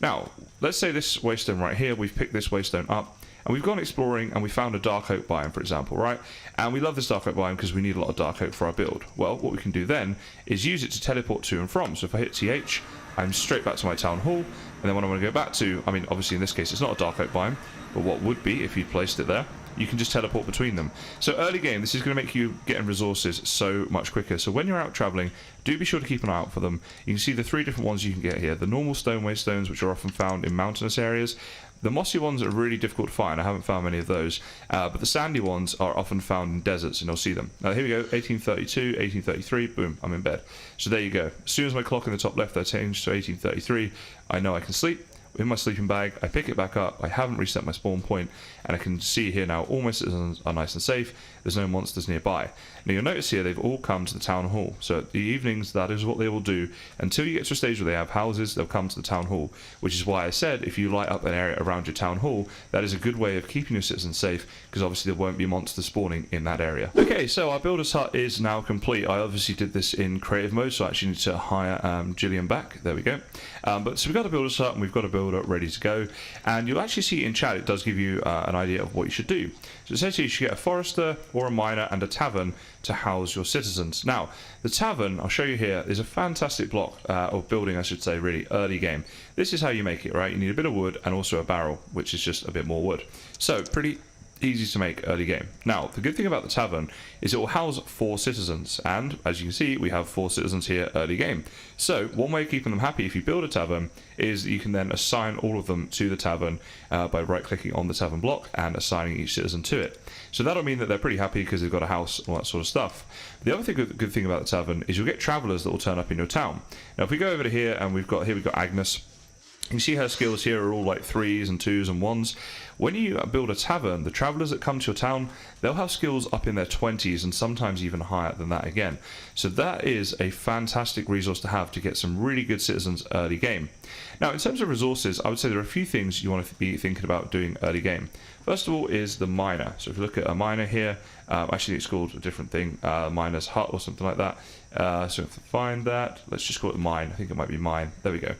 Now, let's say this waystone right here, we've picked this waystone up, and we've gone exploring and we found a dark oak biome, for example, right? And we love this dark oak biome because we need a lot of dark oak for our build. Well, what we can do then is use it to teleport to and from. So if I hit TH, I'm straight back to my town hall, and then when I want to go back to, I mean, obviously in this case it's not a dark oak biome, but what would be if you placed it there, you can just teleport between them. So early game, this is going to make you getting resources so much quicker. So when you're out traveling, do be sure to keep an eye out for them. You can see the 3 different ones you can get here. The normal stone waystones, which are often found in mountainous areas. The mossy ones are really difficult to find. I haven't found many of those. But the sandy ones are often found in deserts, and you'll see them. Now here we go, 1832, 1833, boom, I'm in bed. So there you go. As soon as my clock in the top left there changed to 1833, I know I can sleep. In my sleeping bag, I pick it back up, I haven't reset my spawn point, and I can see here now all my citizens are nice and safe, there's no monsters nearby. Now you'll notice here they've all come to the town hall, so at the evenings that is what they will do. Until you get to a stage where they have houses, they'll come to the town hall, which is why I said if you light up an area around your town hall, that is a good way of keeping your citizens safe, because obviously there won't be monsters spawning in that area. Okay, so our builder's hut is now complete. I obviously did this in creative mode, so I actually need to hire Gillian back, there we go. But so we've got a builder's hut and we've got a builder builder ready to go. And you'll actually see in chat, it does give you an idea of what you should do. So essentially you should get a forester or a miner and a tavern to house your citizens. Now, the tavern, I'll show you here, is a fantastic block of building, I should say, really early game. This is how you make it, right? You need a bit of wood and also a barrel, which is just a bit more wood. So pretty easy to make early game. Now, the good thing about the tavern is it will house 4 citizens, and as you can see, we have 4 citizens here early game. So one way of keeping them happy if you build a tavern is you can then assign all of them to the tavern by right clicking on the tavern block and assigning each citizen to it. So that'll mean that they're pretty happy because they've got a house and all that sort of stuff. The other good thing about the tavern is you'll get travelers that will turn up in your town. Now if we go over to here, and we've got Agnes. You can see her skills here are all like 3s and 2s and 1s. When you build a tavern, the travellers that come to your town, they'll have skills up in their 20s and sometimes even higher than that again. So that is a fantastic resource to have to get some really good citizens early game. Now in terms of resources, I would say there are a few things you want to be thinking about doing early game. First of all is the miner. So if you look at a miner here, actually it's called a different thing, miner's hut or something like that. So if I find that, let's just call it mine. I think it might be mine. There we go.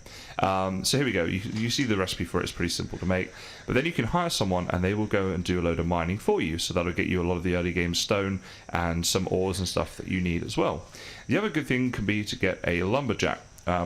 So here we go. You see the recipe for it. It's pretty simple to make. But then you can hire someone and they will go and do a load of mining for you. So that'll get you a lot of the early game stone and some ores and stuff that you need as well. The other good thing can be to get a lumberjack.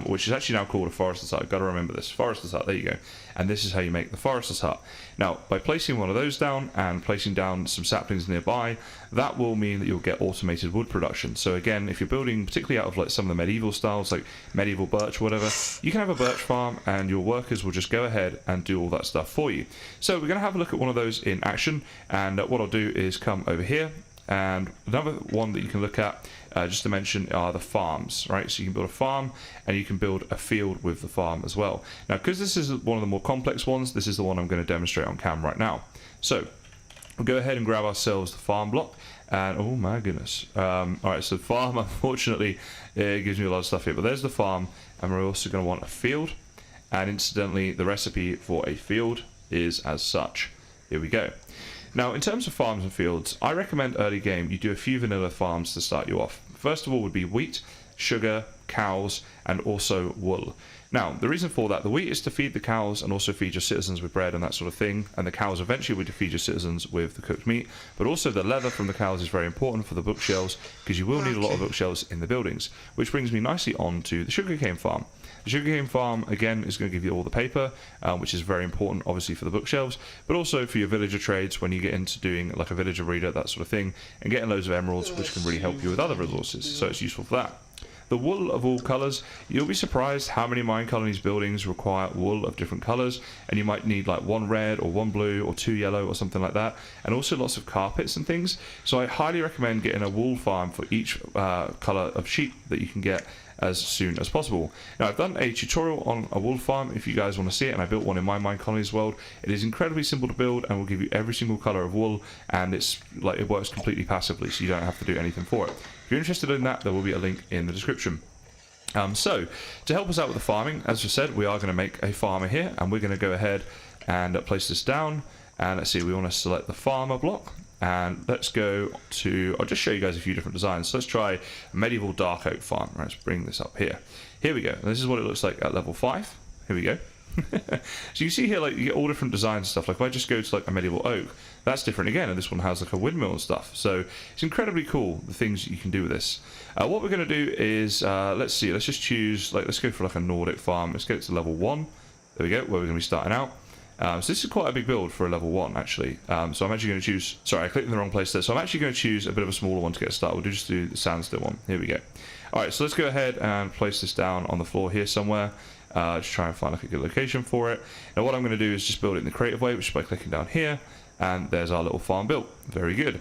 Which is actually now called a forester's hut. I've got to remember this. Forester's hut, there you go. And this is how you make the forester's hut. Now, by placing one of those down and placing down some saplings nearby, that will mean that you'll get automated wood production. So again, if you're building particularly out of like some of the medieval styles, like medieval birch or whatever, you can have a birch farm and your workers will just go ahead and do all that stuff for you. So we're going to have a look at one of those in action. And what I'll do is come over here. And another one that you can look at, just to mention, are the farms, right? So you can build a farm and you can build a field with the farm as well. Now, because this is one of the more complex ones, this is the one I'm going to demonstrate on cam right now. So we'll go ahead and grab ourselves the farm block. And oh my goodness. All right, so farm, unfortunately, it gives me a lot of stuff here. But there's the farm, and we're also going to want a field. And incidentally, the recipe for a field is as such. Here we go. Now, in terms of farms and fields, I recommend early game you do a few vanilla farms to start you off. First of all would be wheat, sugar, cows, and also wool. Now, the reason for that, the wheat is to feed the cows and also feed your citizens with bread and that sort of thing, and the cows eventually will feed your citizens with the cooked meat, but also the leather from the cows is very important for the bookshelves, because you will need a lot of bookshelves in the buildings, which brings me nicely on to the sugarcane farm. The sugarcane farm, again, is going to give you all the paper, which is very important, obviously, for the bookshelves, but also for your villager trades when you get into doing like a villager reader, that sort of thing, and getting loads of emeralds, which can really help you with other resources, so it's useful for that. The wool of all colours, you'll be surprised how many mine colonies buildings require wool of different colours, and you might need like 1 red or 1 blue or 2 yellow or something like that, and also lots of carpets and things. So I highly recommend getting a wool farm for each colour of sheep that you can get as soon as possible. Now, I've done a tutorial on a wool farm if you guys want to see it, and I built one in my mine colonies world. It is incredibly simple to build and will give you every single colour of wool, and it's like it works completely passively, so you don't have to do anything for it. If you're interested in that, there will be a link in the description. So, to help us out with the farming, as I said, we are going to make a farmer here, and we're going to go ahead and place this down. And let's see, we want to select the farmer block, and let's go to, I'll just show you guys a few different designs. So let's try medieval dark oak farm. Right, let's bring this up here. Here we go. This is what it looks like at level 5. Here we go. So you see here, like, you get all different designs and stuff. Like if I just go to like a medieval oak, that's different again, and this one has like a windmill and stuff. So it's incredibly cool, the things you can do with this. What we're going to do is let's see, let's just choose, like, let's go for like a Nordic farm. Let's get it to level 1. There we go, where we're going to be starting out. So this is quite a big build for a level 1 actually. So I'm actually going to choose, sorry, I clicked in the wrong place there. So I'm actually going to choose a bit of a smaller one to get started. We'll just do the sandstone one. Here we go. Alright, so let's go ahead and place this down on the floor here somewhere. Just try and find like a good location for it. Now what I'm going to do is just build it in the creative way, which is by clicking down here. And there's our little farm built. Very good.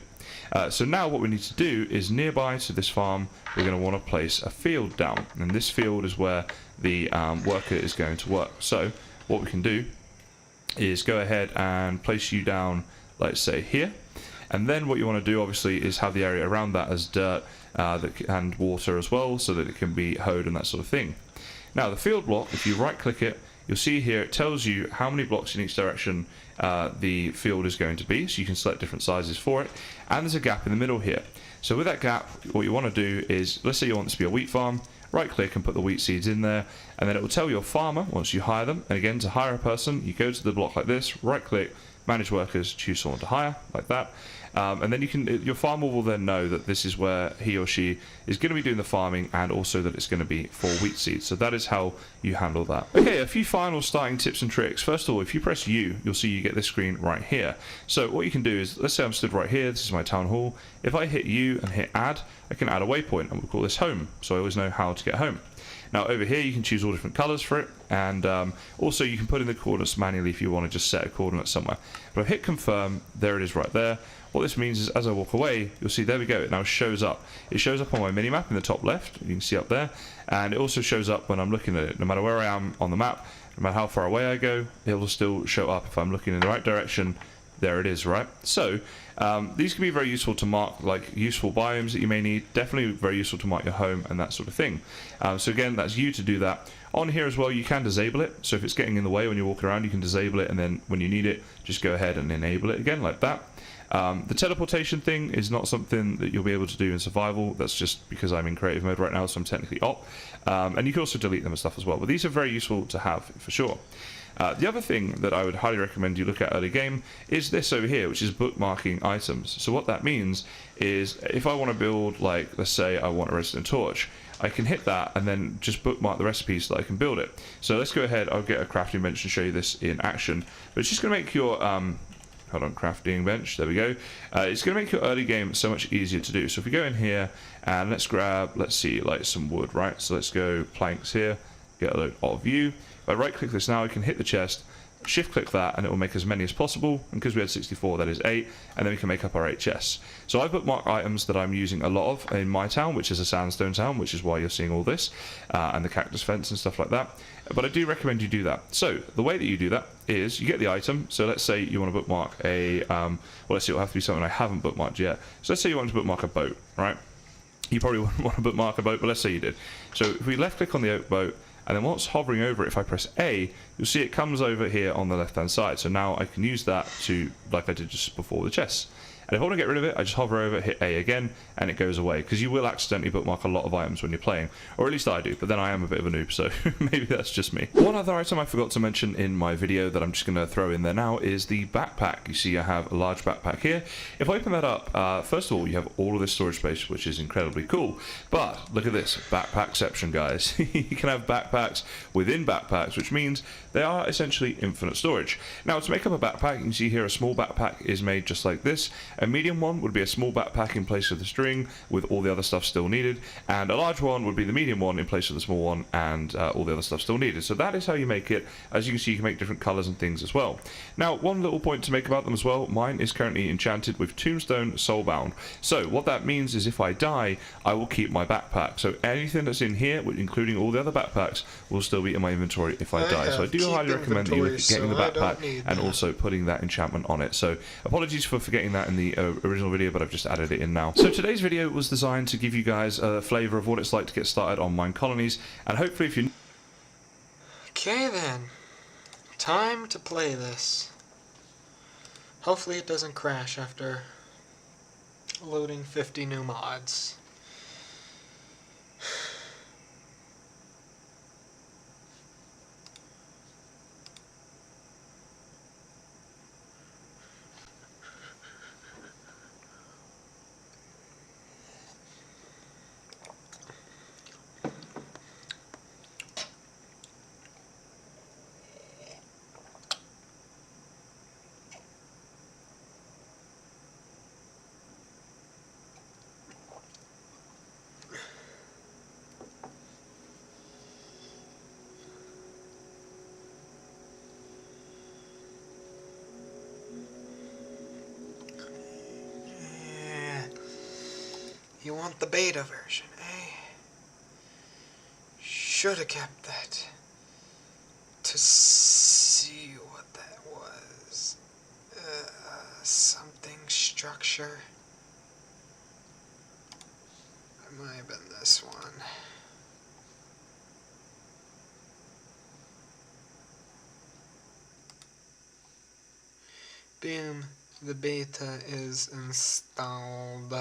So now what we need to do is nearby to this farm, we're going to want to place a field down. And this field is where the worker is going to work. So what we can do is go ahead and place you down, let's say here, and then what you want to do obviously is have the area around that as dirt and water as well, so that it can be hoed and that sort of thing. Now the field block, if you right click it, you'll see here it tells you how many blocks in each direction the field is going to be, so you can select different sizes for it, and there's a gap in the middle here. So with that gap, what you want to do is, let's say you want this to be a wheat farm, right click and put the wheat seeds in there, and then it will tell your farmer once you hire them. And again, to hire a person, you go to the block like this, right click, manage workers, choose someone to hire, like that. And then your farmer will then know that this is where he or she is going to be doing the farming, and also that it's going to be for wheat seeds. So that is how you handle that. Okay, a few final starting tips and tricks. First of all, if you press U, you'll see you get this screen right here. So what you can do is, let's say I'm stood right here, this is my town hall. If I hit U and hit add, I can add a waypoint, and we'll call this home, so I always know how to get home. Now over here you can choose all different colors for it, and also you can put in the coordinates manually if you want to just set a coordinate somewhere. If I hit confirm, there it is right there. What this means is as I walk away, you'll see, there we go, it now shows up. It shows up on my minimap in the top left, you can see up there, and it also shows up when I'm looking at it. No matter where I am on the map, no matter how far away I go, it will still show up. If I'm looking in the right direction, there it is, right? So these can be very useful to mark like useful biomes that you may need. Definitely very useful to mark your home and that sort of thing. So again, that's you to do that. On here as well, you can disable it. So if it's getting in the way when you're walking around, you can disable it, and then when you need it, just go ahead and enable it again like that. The teleportation thing is not something that you'll be able to do in survival. That's just because I'm in creative mode right now, so I'm technically op. And you can also delete them and stuff as well. But these are very useful to have for sure. The other thing that I would highly recommend you look at early game is this over here, which is bookmarking items. So what that means is if I want to build, like, let's say I want a redstone torch, I can hit that and then just bookmark the recipes so that I can build it. So let's go ahead, I'll get a crafting bench and show you this in action. But it's just going to make your, hold on, crafting bench, there we go. It's going to make your early game so much easier to do. So if we go in here and let's grab, let's see, like some wood, right? So let's go planks here, get a load of you. If I right click this now, I can hit the chest, shift click that, and it will make as many as possible. And because we had 64, that is 8, and then we can make up our 8 chests. So I've bookmarked items that I'm using a lot of in my town, which is a sandstone town, which is why you're seeing all this, and the cactus fence and stuff like that. But I do recommend you do that. So the way that you do that is you get the item. So let's say you want to bookmark a, well, let's see, it'll have to be something I haven't bookmarked yet. So let's say you want to bookmark a boat, right? You probably wouldn't want to bookmark a boat, but let's say you did. So if we left click on the oak boat, and then once hovering over it, if I press A, you'll see it comes over here on the left hand side. So now I can use that to, like I did just before the chests. And if I want to get rid of it, I just hover over, hit A again, and it goes away. Because you will accidentally bookmark a lot of items when you're playing. Or at least I do, but then I am a bit of a noob, so maybe that's just me. One other item I forgot to mention in my video that I'm just going to throw in there now is the backpack. You see I have a large backpack here. If I open that up, first of all, you have all of this storage space, which is incredibly cool. But look at this, backpackception, guys. You can have backpacks within backpacks, which means they are essentially infinite storage. Now, to make up a backpack, you can see here a small backpack is made just like this. A medium one would be a small backpack in place of the string with all the other stuff still needed, and a large one would be the medium one in place of the small one and all the other stuff still needed. So that is how you make it. As you can see, you can make different colors and things as well. Now, one little point to make about them as well, mine is currently enchanted with Tombstone Soulbound. So what that means is if I die, I will keep my backpack. So anything that's in here, including all the other backpacks, will still be in my inventory if I die. So I do highly recommend that you look at getting the backpack and also putting that enchantment on it. So apologies for forgetting that in the original video, but I've just added it in now. So today's video was designed to give you guys a flavour of what it's like to get started on mine colonies, and hopefully if you... Okay then, time to play this. Hopefully it doesn't crash after loading 50 new mods. You want the beta version, eh? Should have kept that to see what that was. Something structure. It might have been this one. Boom, the beta is installed.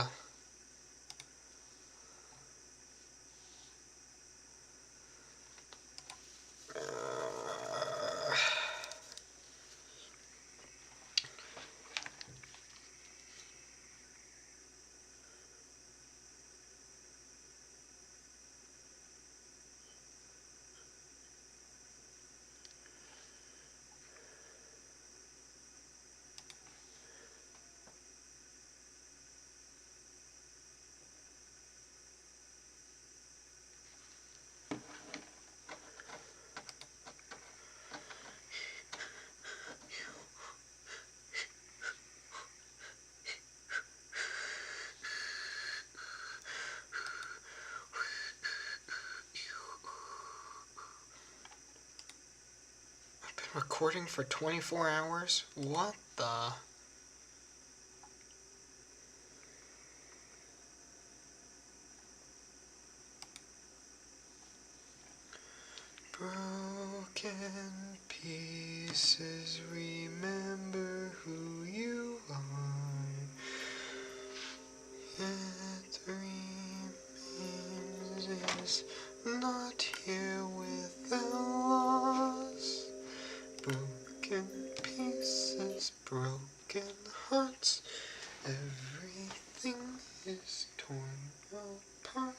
Recording for 24 hours? What the? Broken pieces, remember who you are. It remains is not here without loss. Broken pieces, broken hearts, everything is torn apart.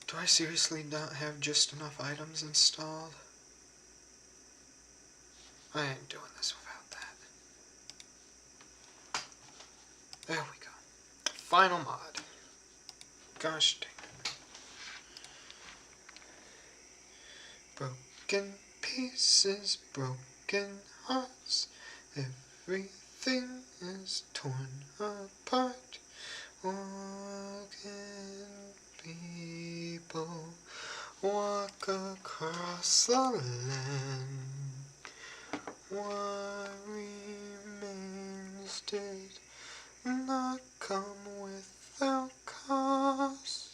Do I seriously not have just enough items installed? I ain't doing this without that. There we go. Final mod. Gosh dang it. Broken pieces, broken hearts, everything is torn apart. Walking people walk across the land. What remains did not come without cost.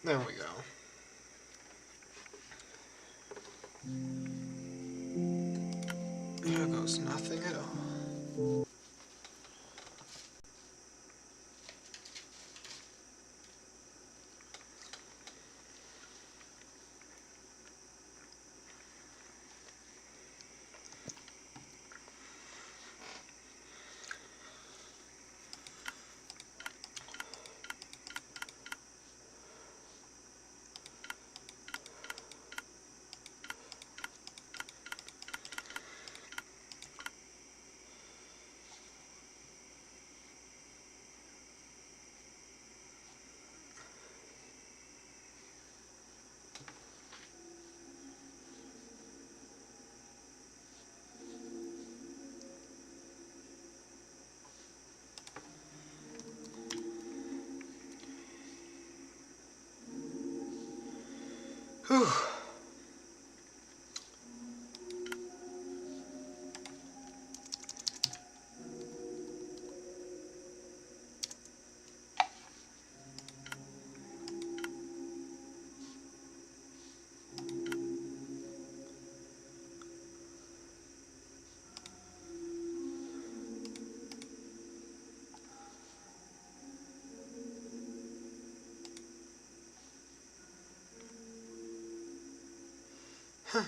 There we go. Here goes nothing at all. Whew. Huh.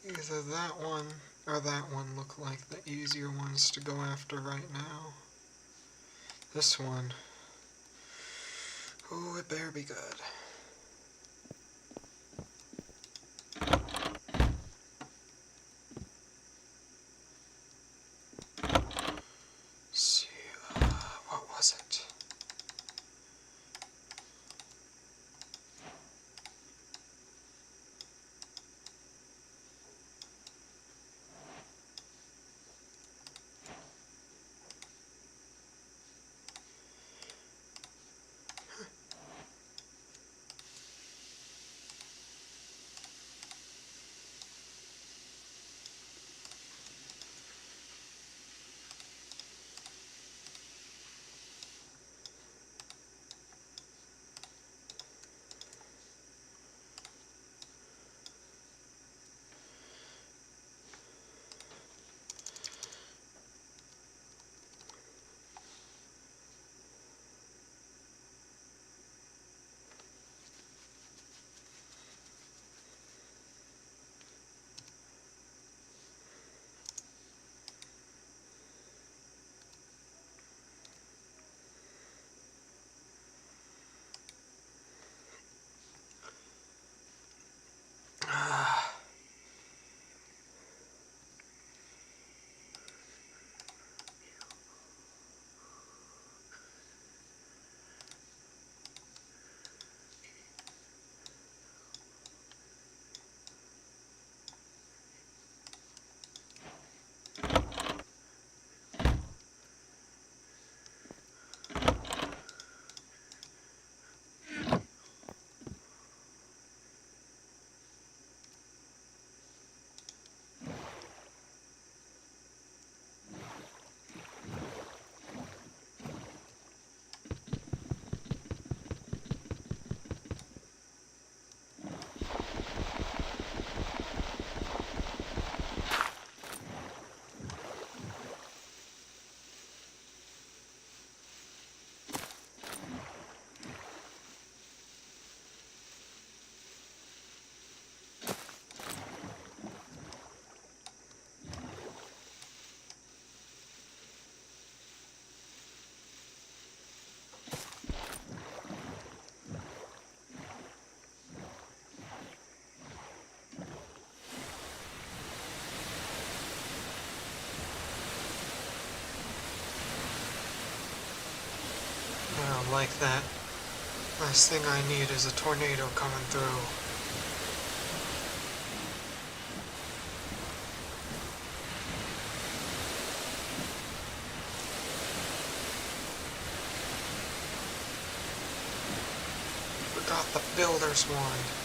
Either that one or that one look like the easier ones to go after right now. This one, oh, it better be good. like that. Last thing I need is a tornado coming through. Forgot the builder's wand.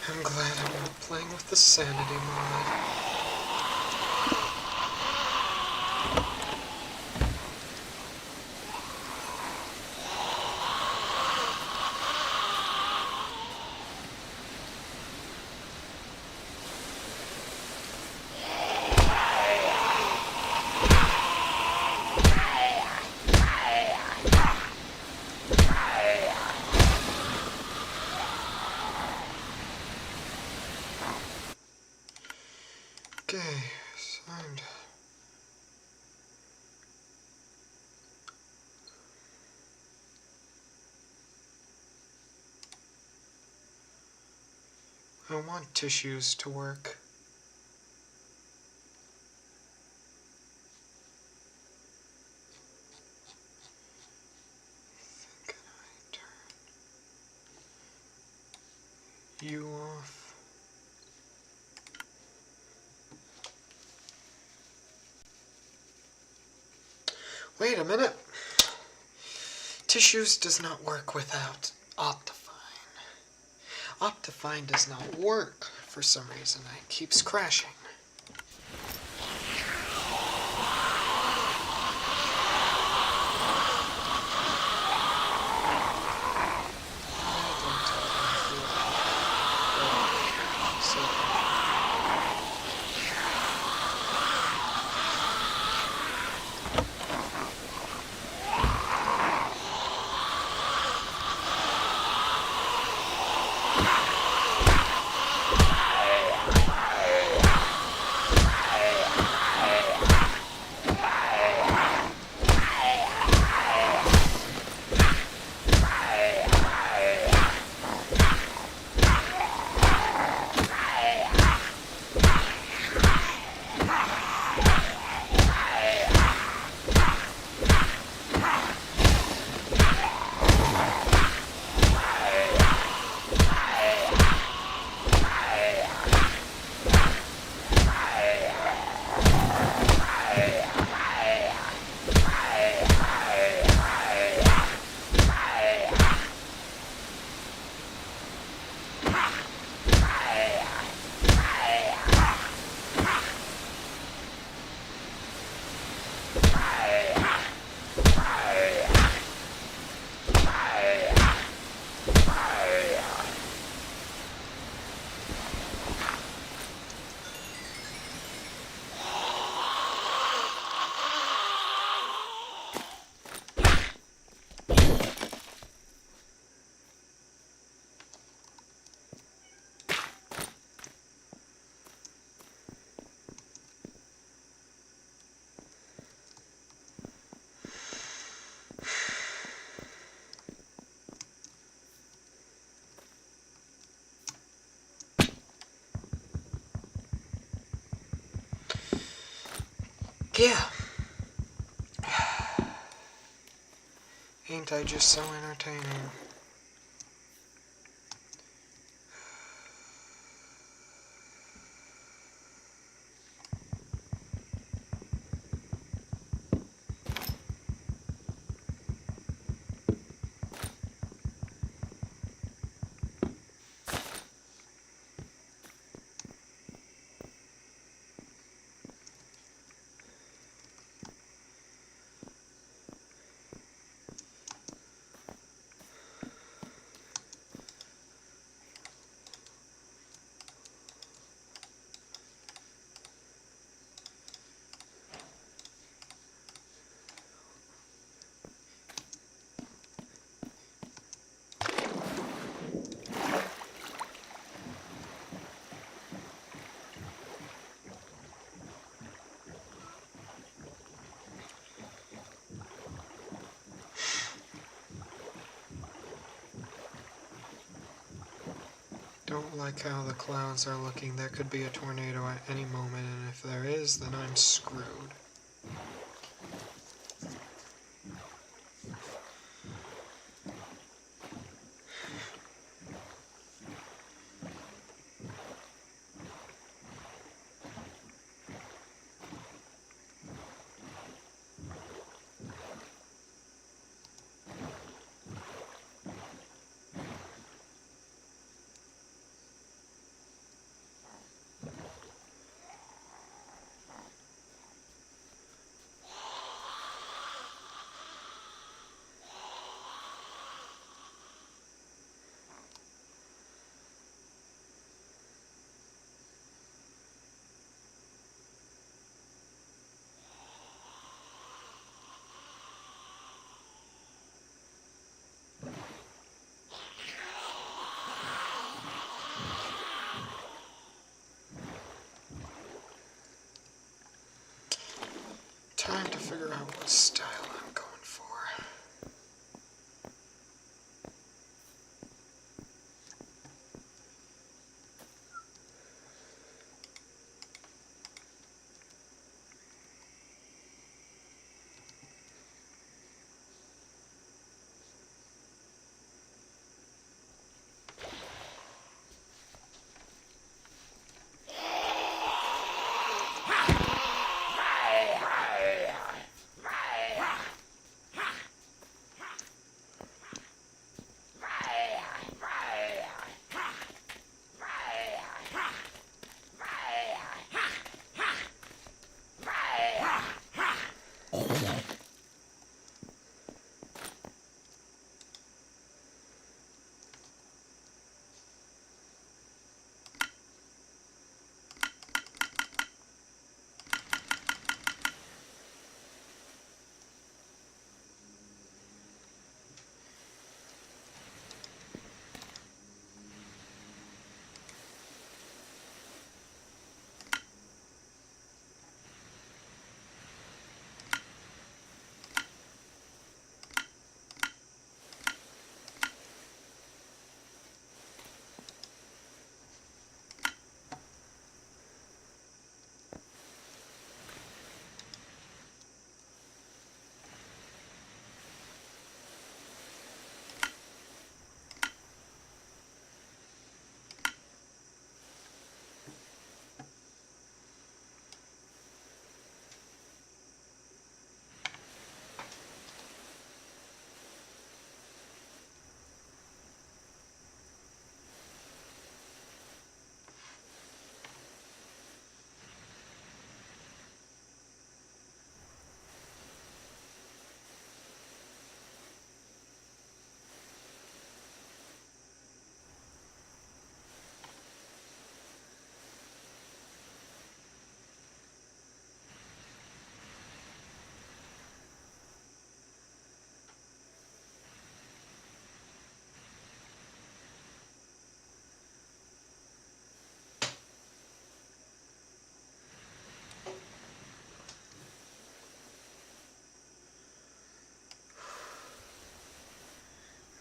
I'm glad I'm not playing with the sanity mod. Okay, signed. I want tissues to work. Can I turn you off? Wait a minute. Tissues does not work without Optifine. Optifine does not work for some reason. It keeps crashing. Yeah. Ain't I just so entertaining? Don't like how the clouds are looking. There could be a tornado at any moment, and if there is, then I'm screwed. Time to figure out what style I'm going for.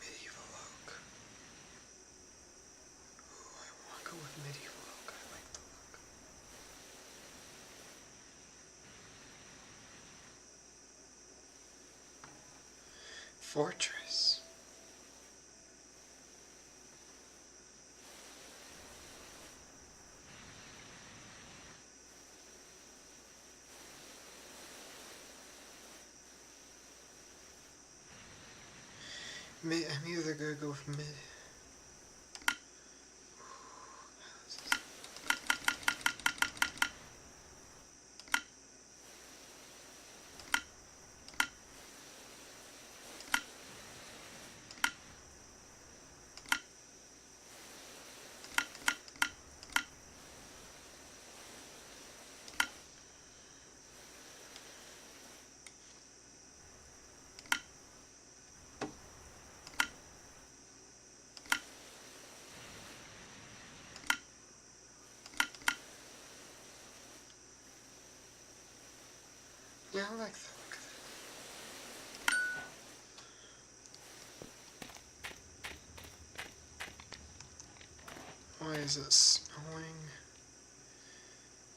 Medieval oak. Ooh, I want to go with medieval oak. I like the look. Fortress. I'm either gonna go with mid. Yeah, I like the look of it. Why is it snowing?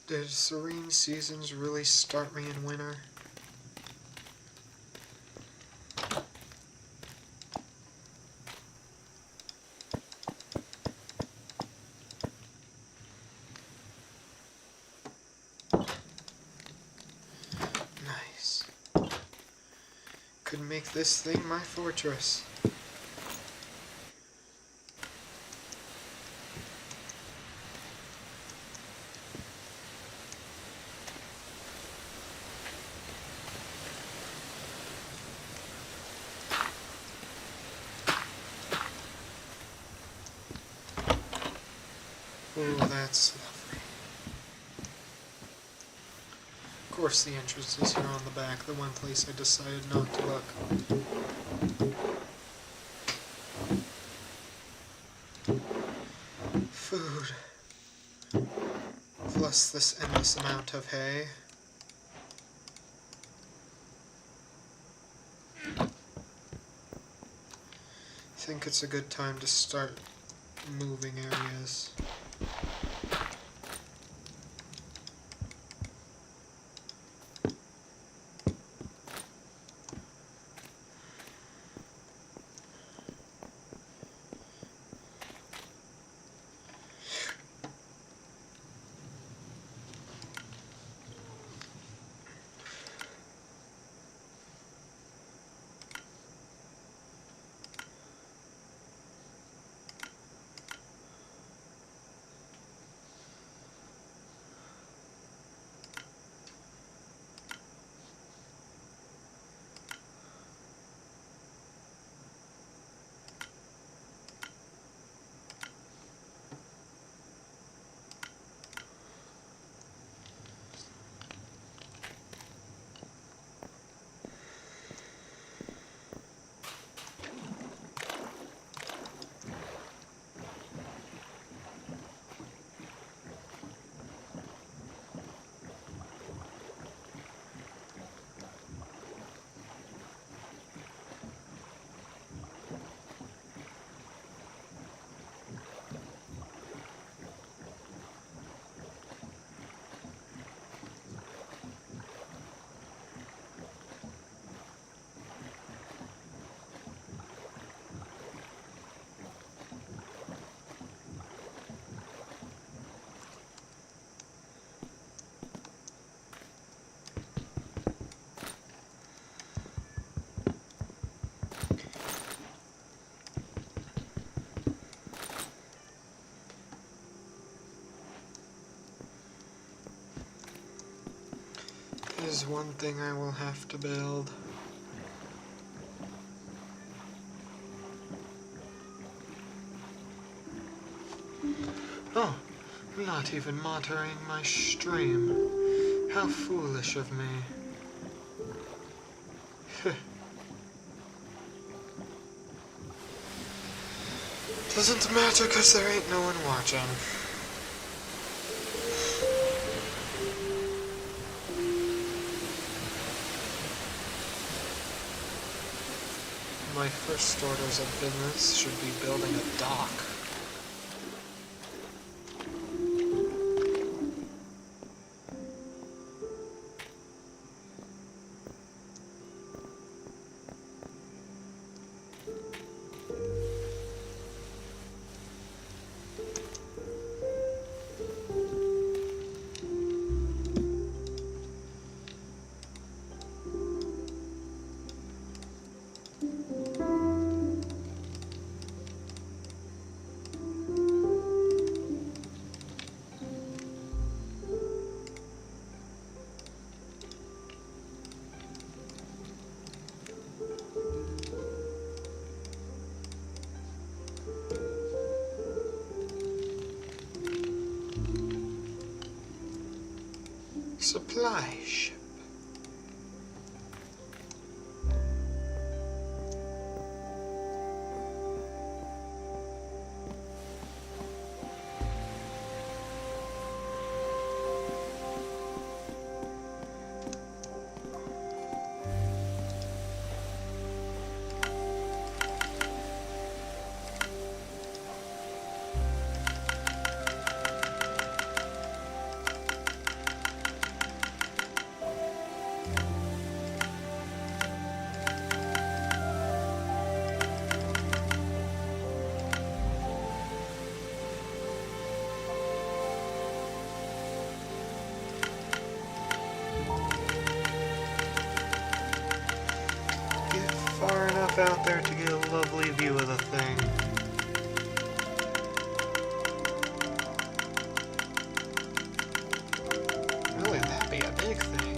Did serene seasons really start me in winter? Nice. Could make this thing my fortress. Ooh, that's lovely. Of course the entrance is here on the back, the one place I decided not to look. Food. Plus this endless amount of hay. I think it's a good time to start moving areas. There's one thing I will have to build. Oh, I'm not even monitoring my stream. How foolish of me. Doesn't matter 'cause there ain't no one watching. My first orders of business should be building a dock. Supply ship. out there to get a lovely view of the thing. Really, that'd be a big thing.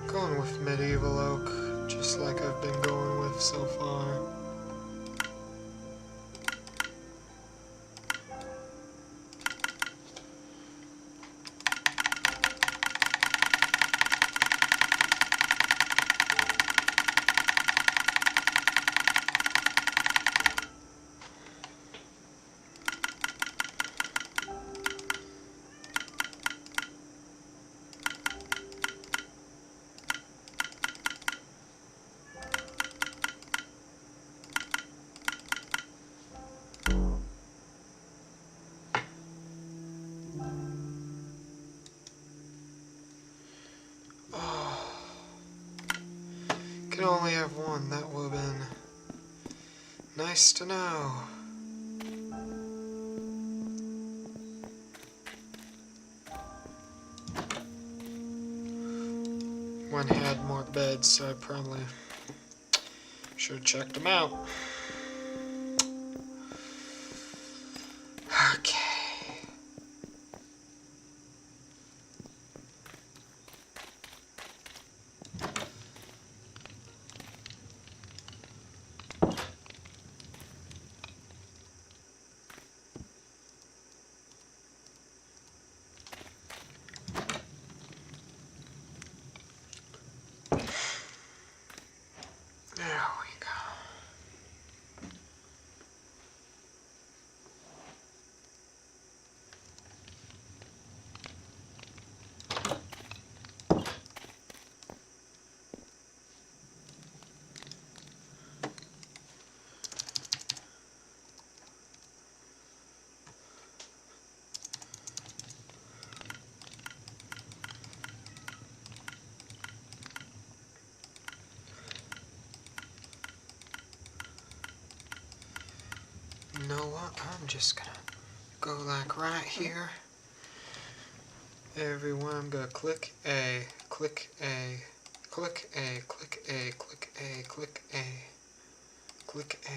Going with Medieval Oak, just like I've been going with so far. Can only have one, that would have been nice to know. One had more beds, so I probably should have checked them out. Okay. There we go. You know what? I'm just gonna go like right here. Everyone, I'm gonna click A, click A, click A, click A, click A, click A, click A.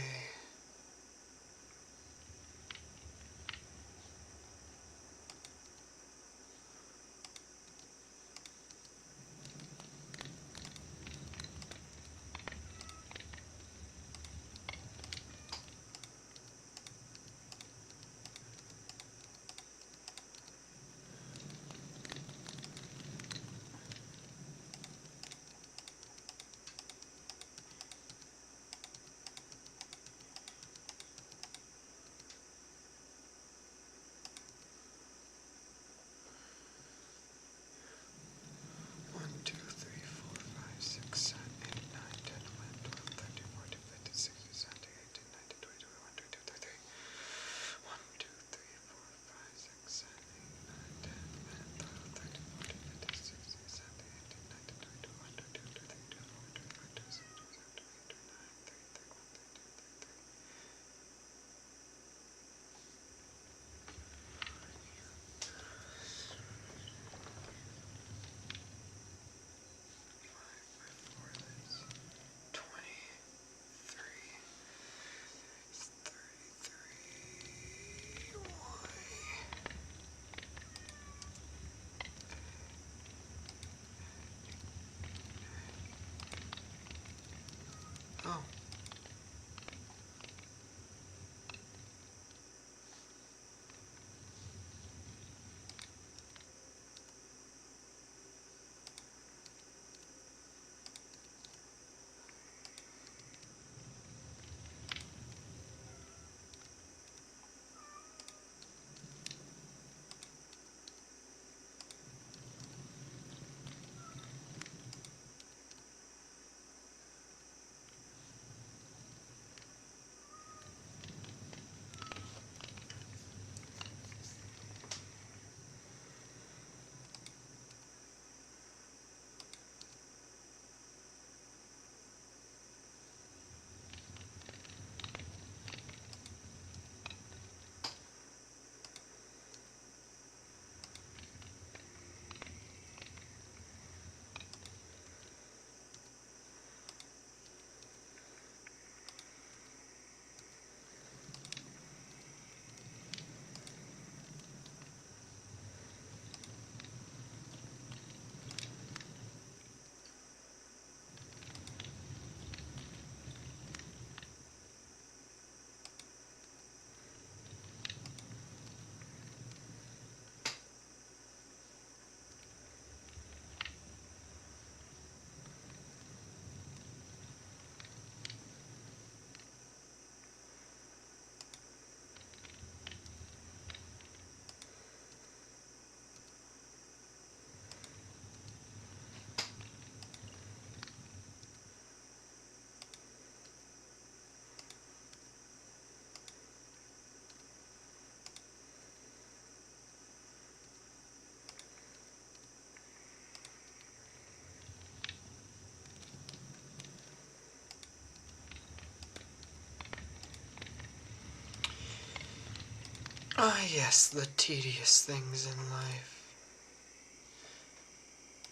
Ah, yes, the tedious things in life.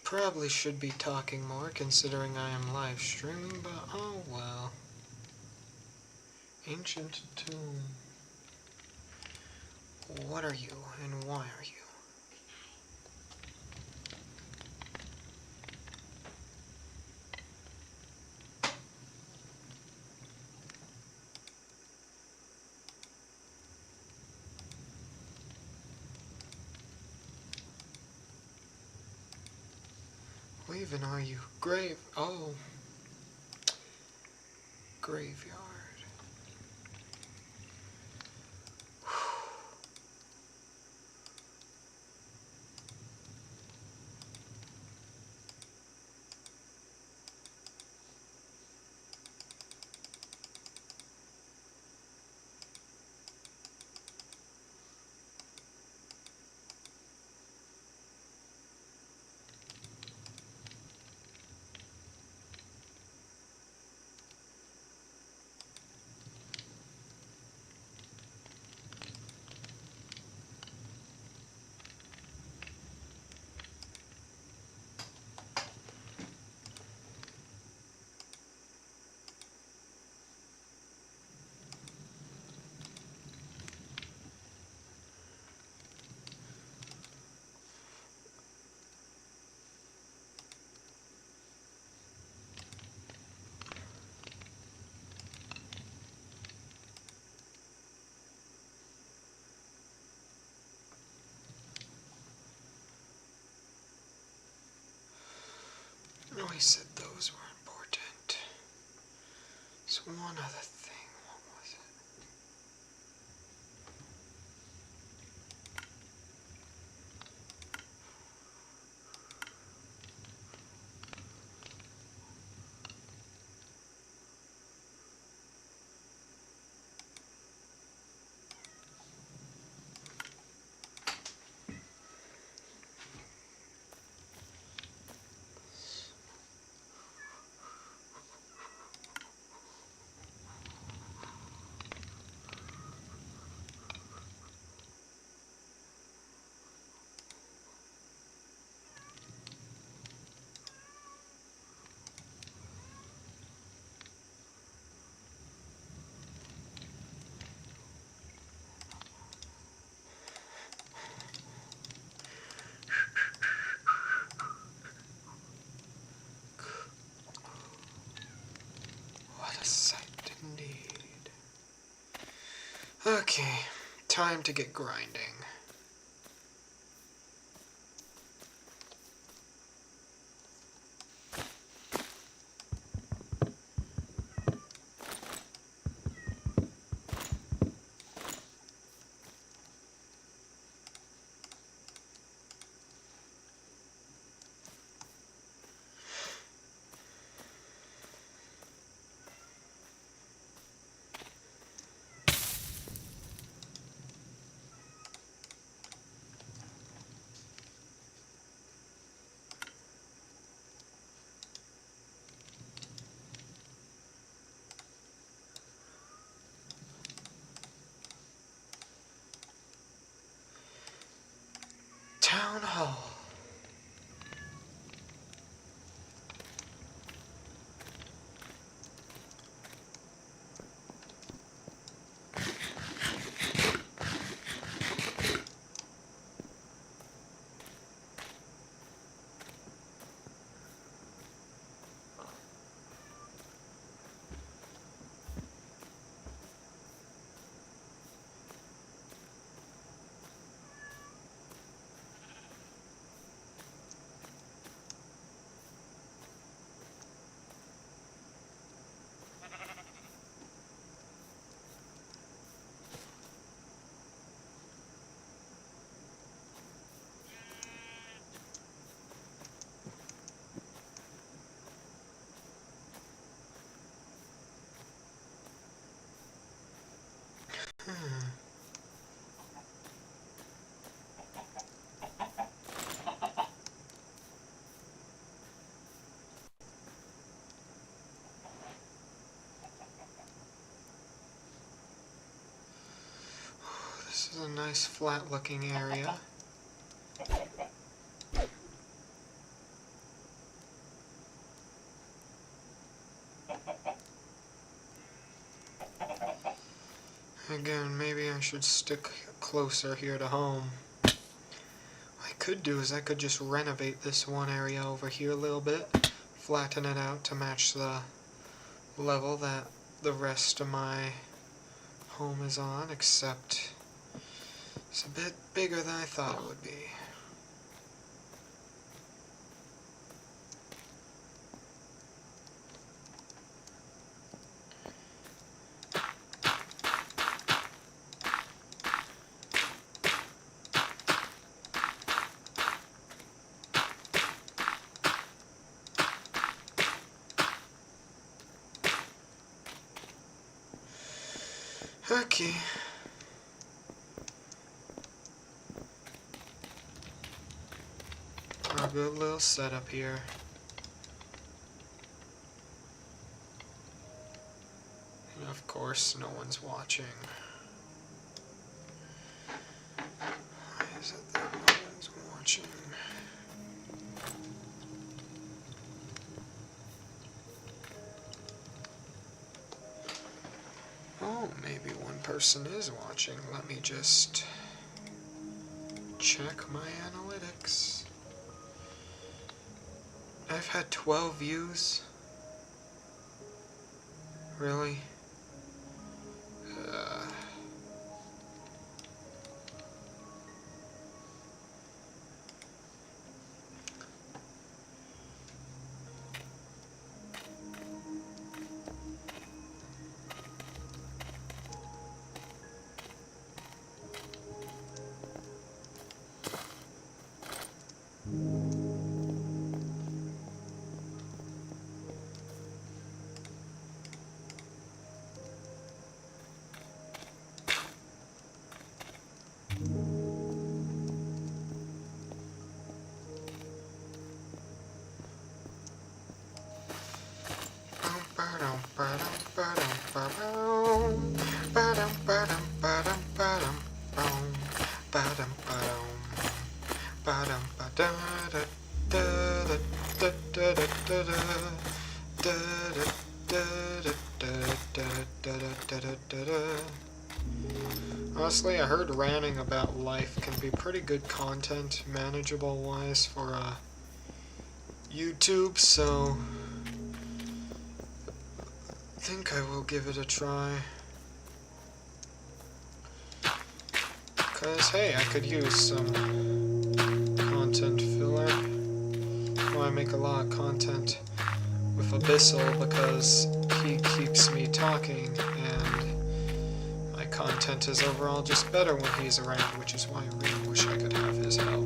Probably should be talking more considering I am live streaming, but oh well. Ancient tomb. What are you and why are you? What even are you? Oh. Graveyard. No, he said those were important. There's one other thing. What was it? What a sight indeed. Okay, time to get grinding. This is a nice flat looking area. Again, maybe I should stick closer here to home. What I could do is I could just renovate this one area over here a little bit, flatten it out to match the level that the rest of my home is on, except it's a bit bigger than I thought it would be. Okay. A good little setup here. And of course, no one's watching. Why is it that no one's watching? Oh, maybe one person is watching. Let me just check my analytics. I've had 12 views. Really? Honestly, I heard ranting about life can be pretty good content, manageable-wise, for YouTube, so I think I will give it a try. Because, hey, I could use some content filler. Well, I make a lot of content with Abyssal because he keeps me talking, and my content is overall just better when he's around, which is why I really wish I could have his help.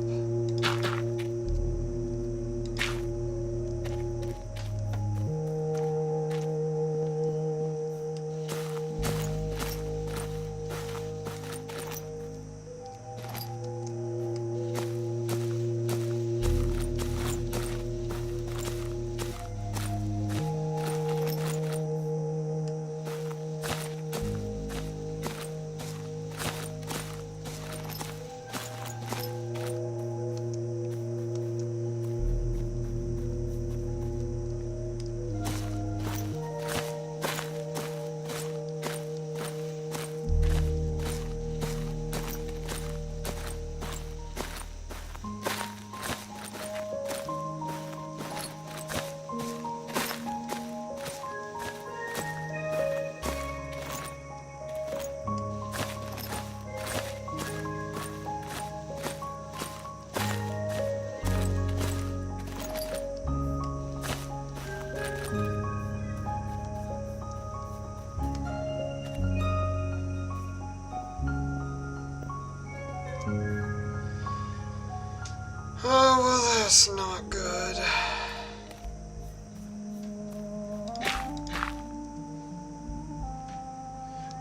Oh, well, that's not good.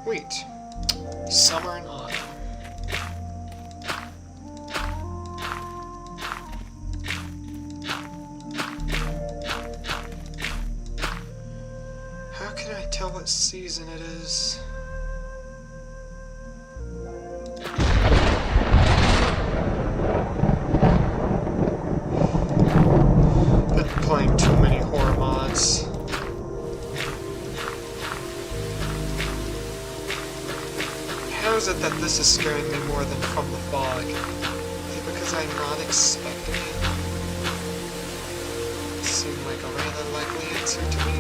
Wheat. Summer and autumn. How can I tell what season it is? this is scaring me more than from the fog. Is it because I'm not expecting it? It seemed like a rather likely answer to me.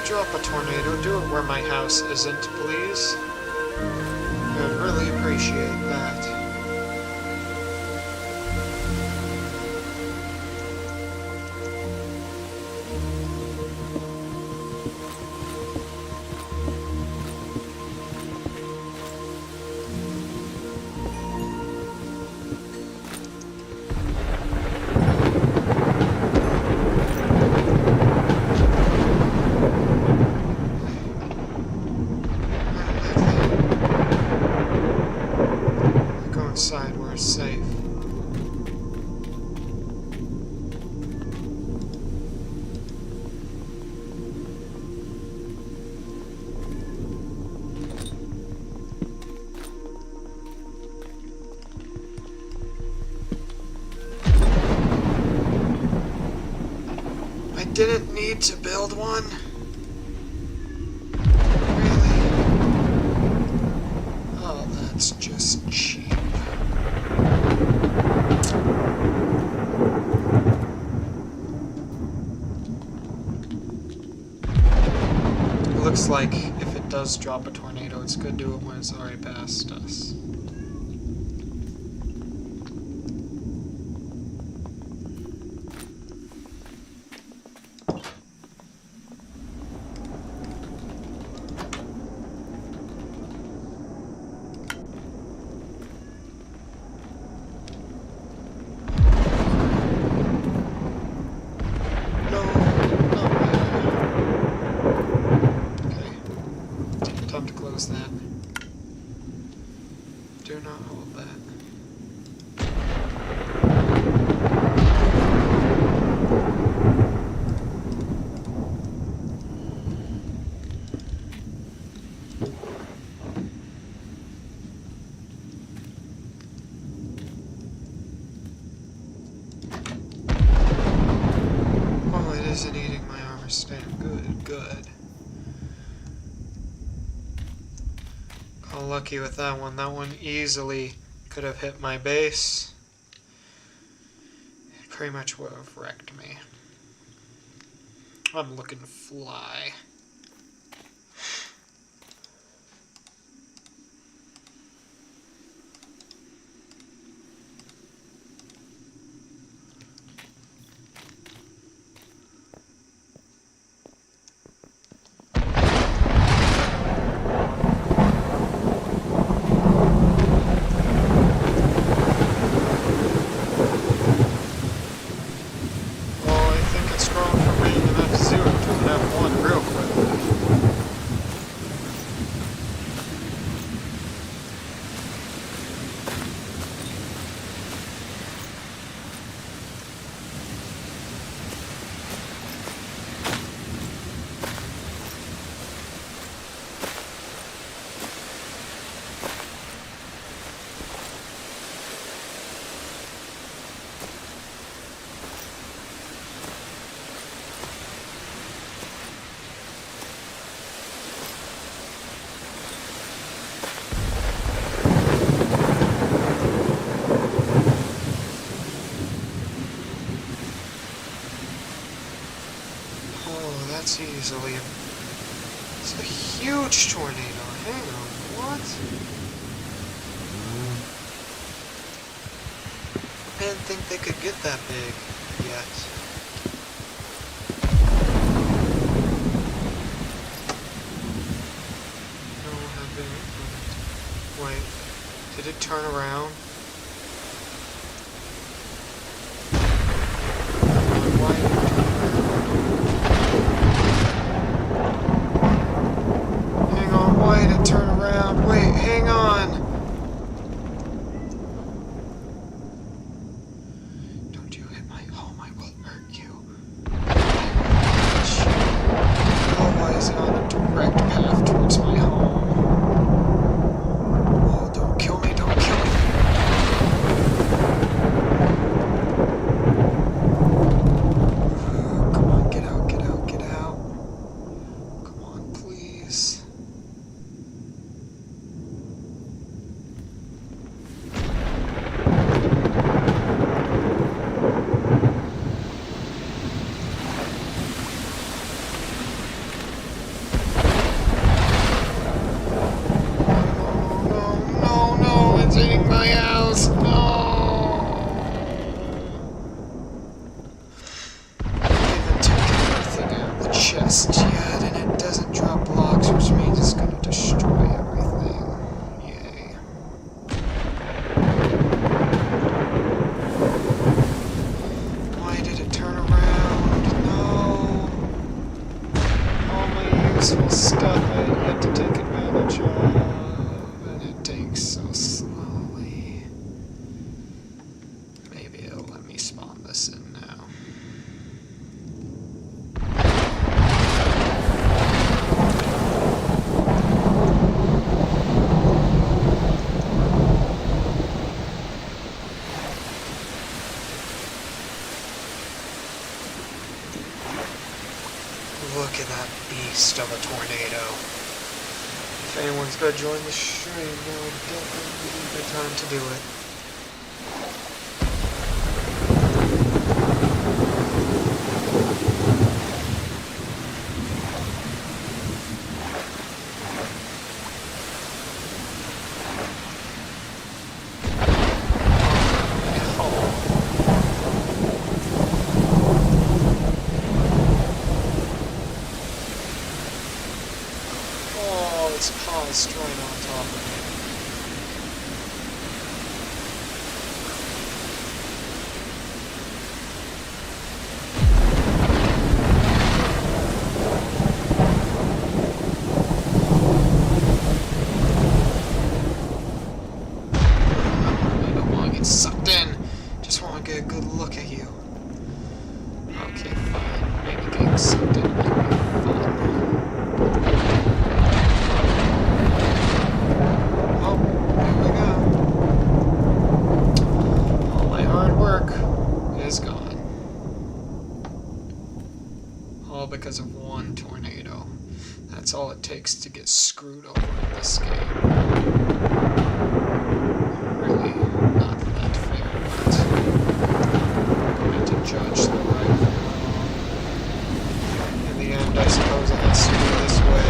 Drop a tornado, do it where my house isn't, please. I'd really appreciate that. Inside where it's safe. I didn't need to build one. Really? Oh, that's just cheap. Looks like if it does drop a tornado, it's good to do it when it's already past us. That. Do not hold that. Oh, it isn't eating my armor stand. Good, good. Lucky with that one. That one easily could have hit my base. It pretty much would have wrecked me. I'm looking fly. That's easily it's a huge tornado. Hang on, what? I didn't think they could get that big yet. No, have been. Wait, did it turn around? Why did it turn around? Why did it turn around? Wait, hang on! Don't you hit my home, I will hurt you. Oh, why is it on a direct path towards my home? of a tornado. If anyone's gonna join the stream, now would definitely be the time to do it. Oh, it's paused right on top of me. I don't want to get sucked in. Just want to get a good look at you. Okay, fine. Maybe getting sucked in would be fun. Oh, here we go. All my hard work is gone. All because of one tornado. That's all it takes to get screwed over in this game. Really not that fair, but I'm going to judge the right from wrong. In the end, I suppose it has to be this way.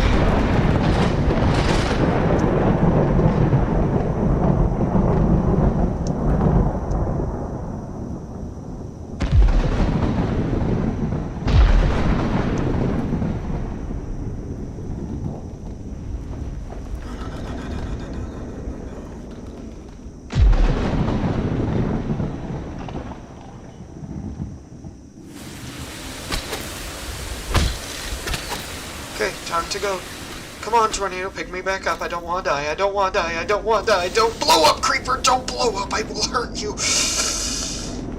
Okay, time to go. Come on, tornado, pick me back up. I don't want to die. I don't want to die. I don't want to die. Don't blow up, creeper. Don't blow up. I will hurt you.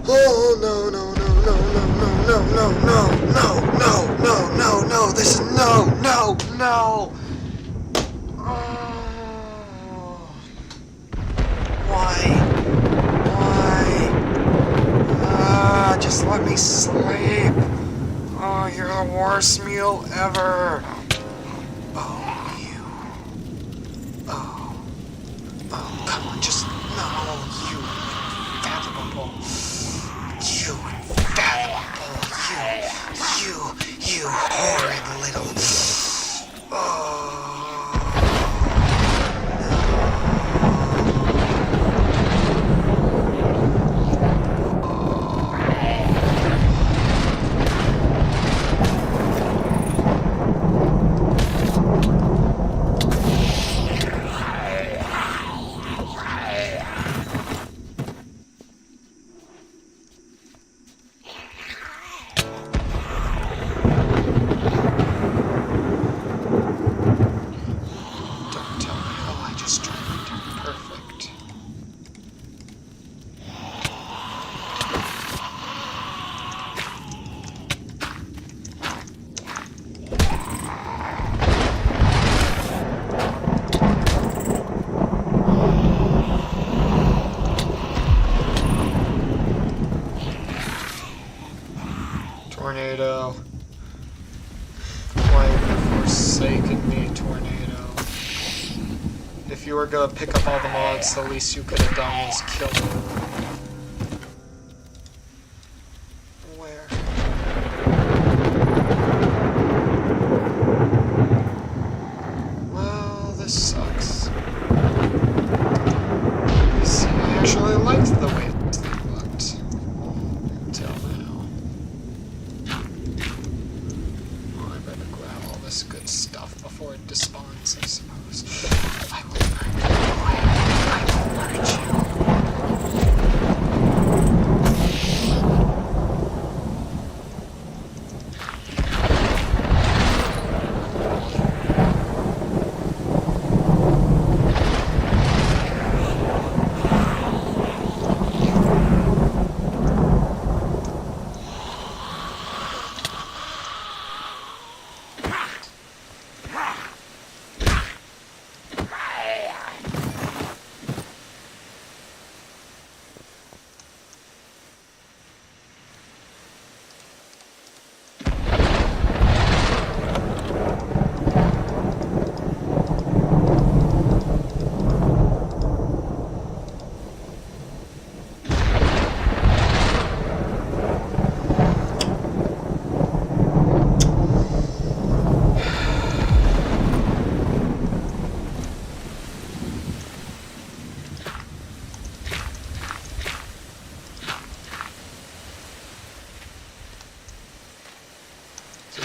Oh, no, no, no, no, no, no, no, no, no, no, no, no, no. This is no, no, no. Oh. Why? Why? Just let me sleep. Oh, you're the worst meal ever. Oh, you. Oh. Oh, come on, just... No, you unfathomable. You unfathomable. You horrid little... Oh. Tornado. Why have you forsaken me, Tornado? If you were gonna pick up all the mods, the least you could have done was kill me. Where? Well, this sucks. You see, I actually liked the way they looked. Until now. Oh, I better grab all this good stuff before it despawns, I suppose. I will burn you away. I will burn you.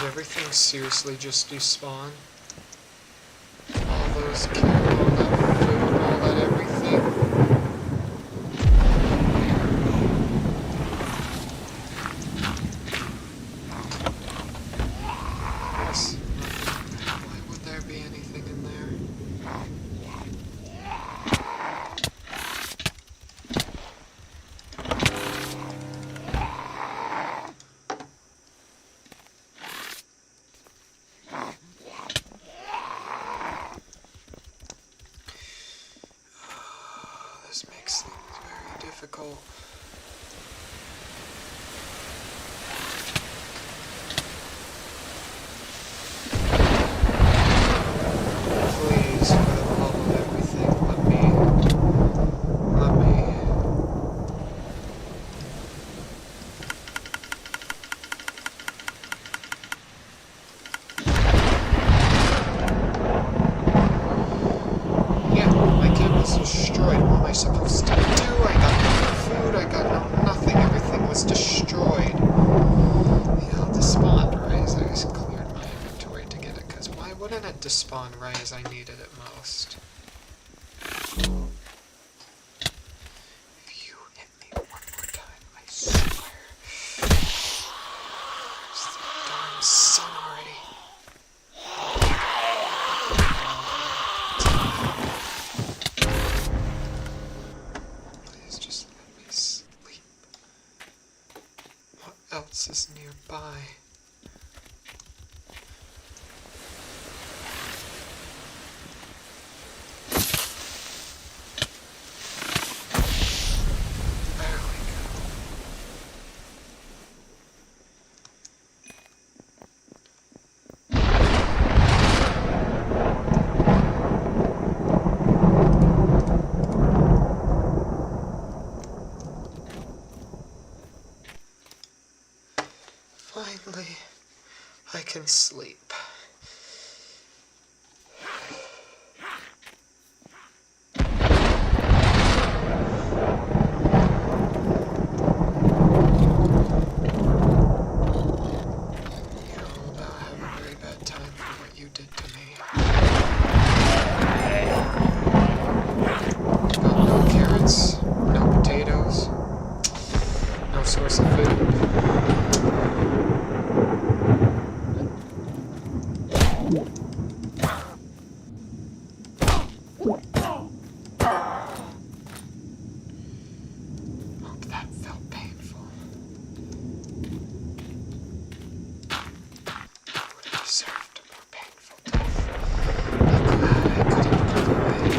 everything seriously just despawn? All those kill, all that food, all that everything? Yes. Why would there be anything in there? This makes things very difficult. Please, for the love of everything, let me. Yeah, my camp was destroyed. What am I supposed to do? I got no food, I got no nothing. Everything was destroyed. Yeah, I'll despawn right as I just cleared my inventory to get it, because why wouldn't it despawn right as I needed it most? If you hit me one more time, I swear. It's the darn sun already. Please just let me sleep. What else is nearby? There we go. Finally, I can sleep. You will now have a very bad time for what you did to me. Got no carrots, no potatoes, no source of food. Oh, that felt painful. I would have deserved a more painful death. I'm glad I couldn't run away.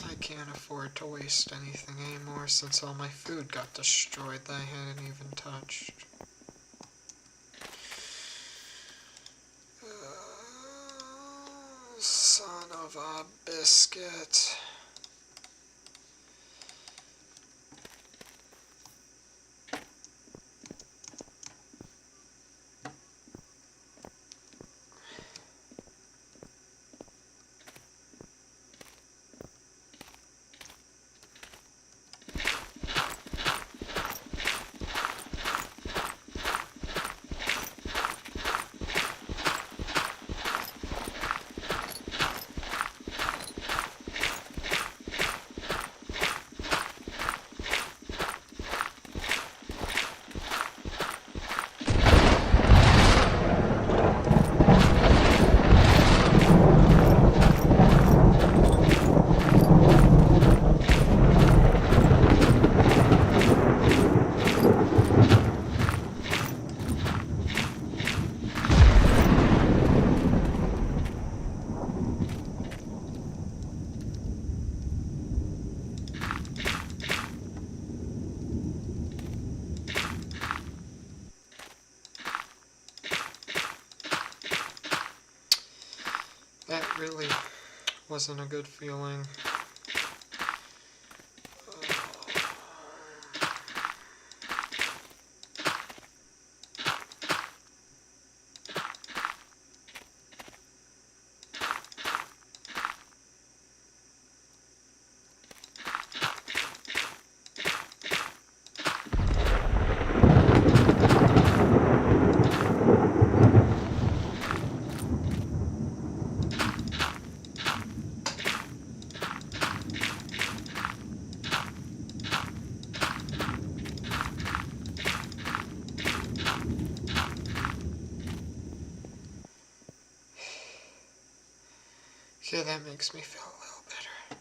I can't afford to waste anything anymore since all my food got destroyed that I hadn't even touched. Son of a biscuit. That really wasn't a good feeling. Okay, that makes me feel a little better.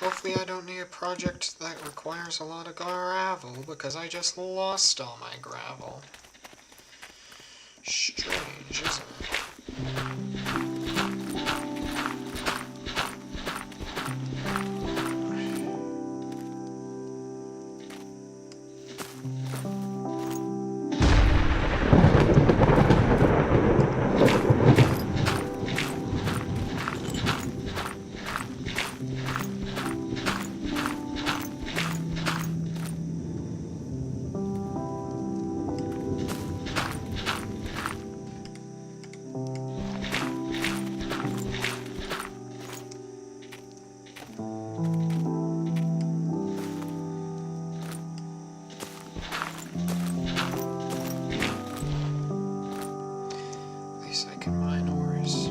Hopefully I don't need a project that requires a lot of gravel, because I just lost all my gravel. Strange, isn't it? At least I can mine ores.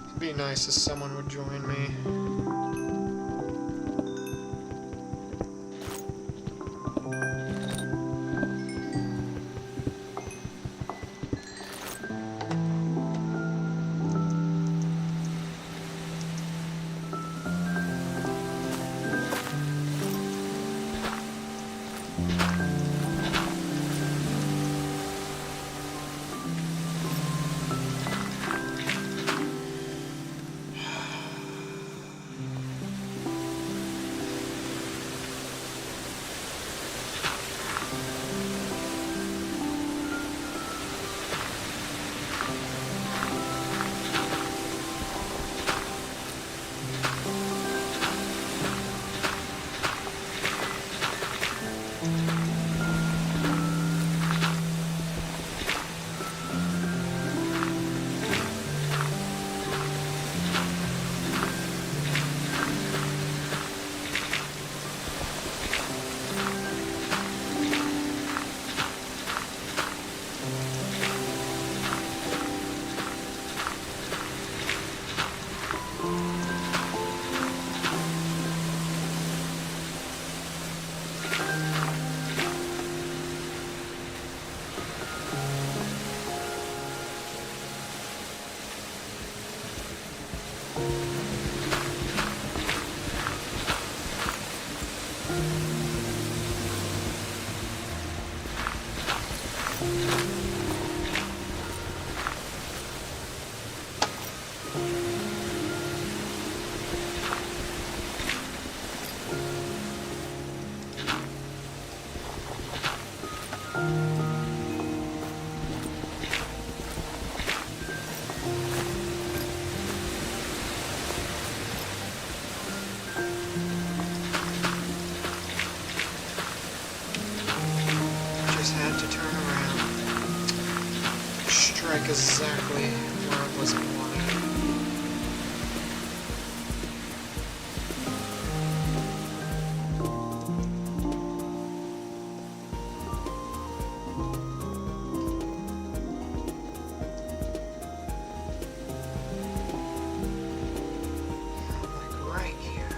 It'd be nice if someone would join me. Just had to turn around. Strike exactly where it wasn't wanted. Like right here.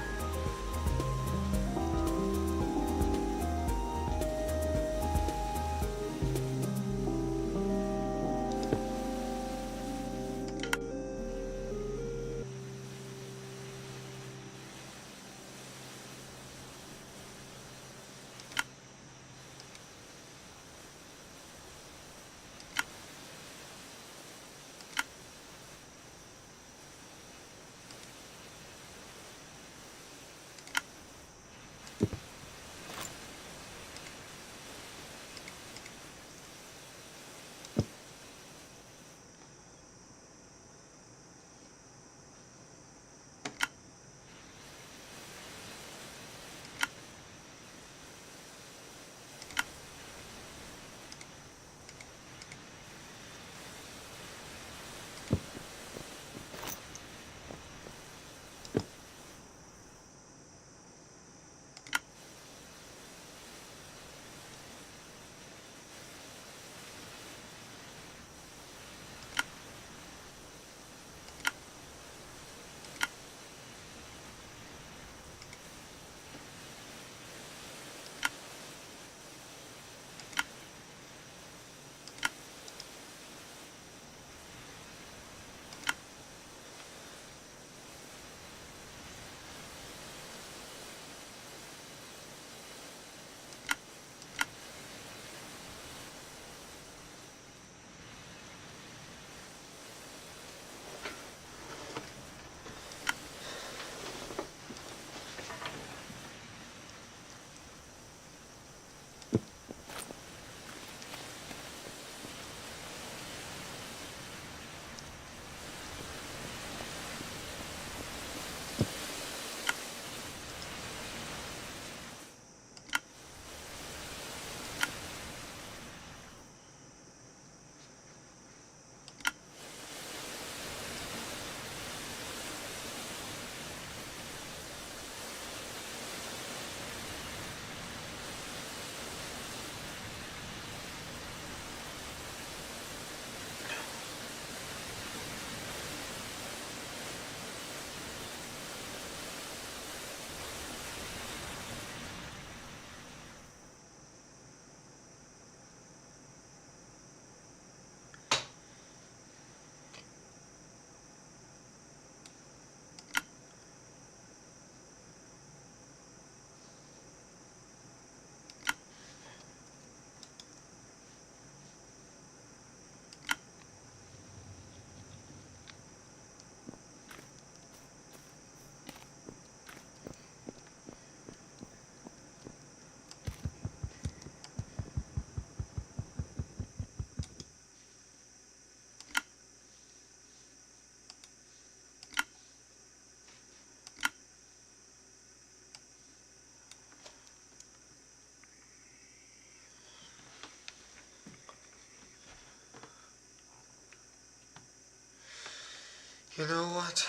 You know what?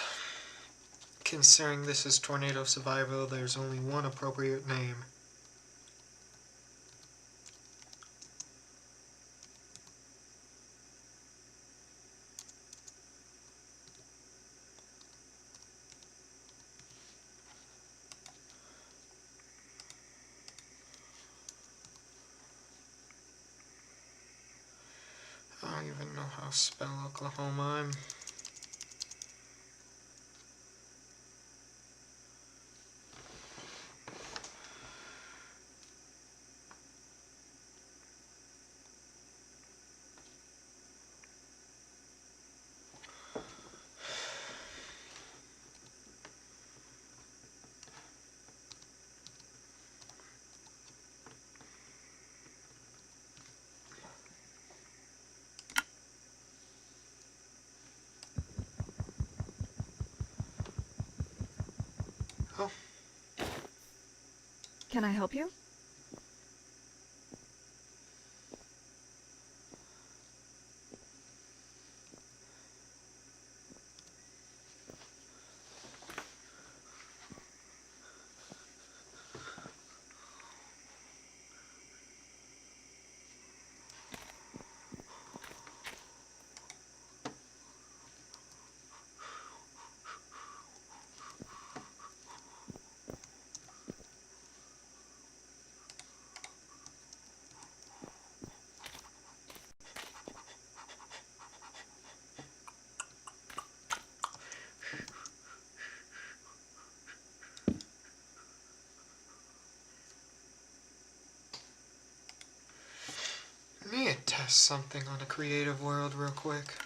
Considering this is Tornado Survival, there's only one appropriate name. I don't even know how to spell Oklahoma. Oh, Can I help you? let me test something on a creative world real quick.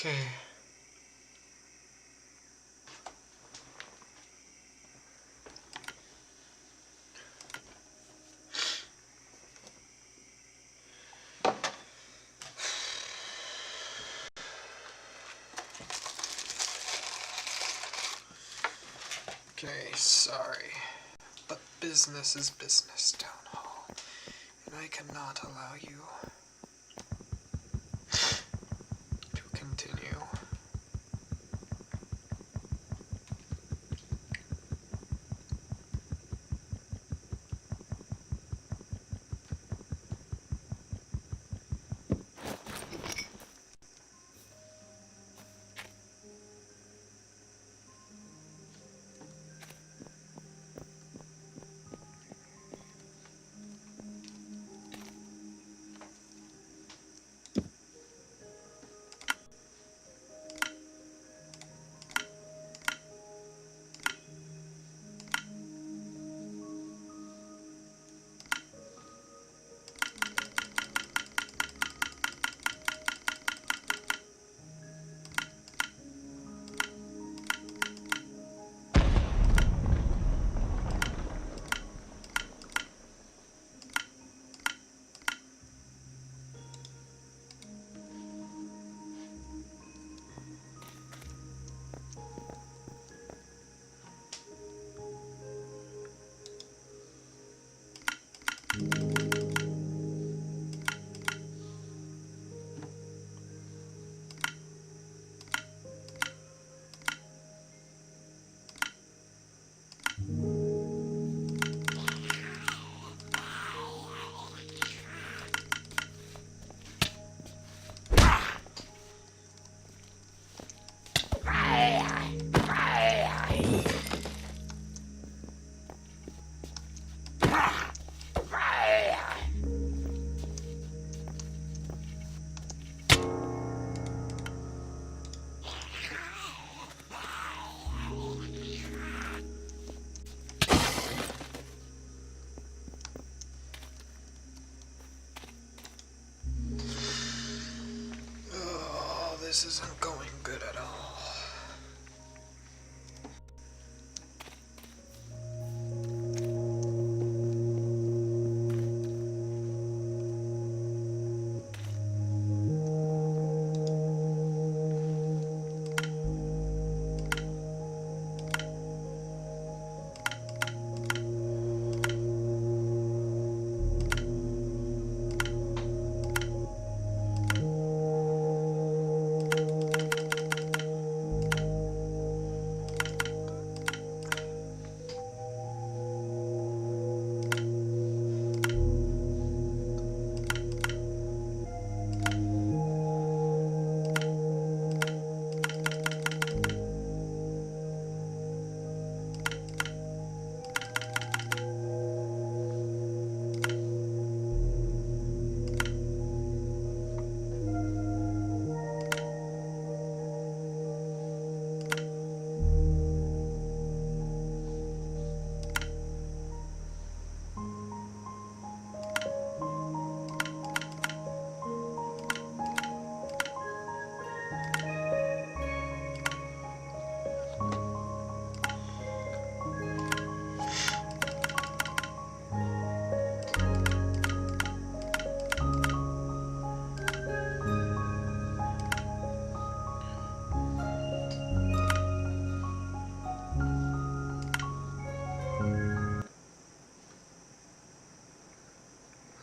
Okay. Okay, sorry. But business is business, Town Hall. And I cannot allow you to continue. Oh, this isn't going good at all.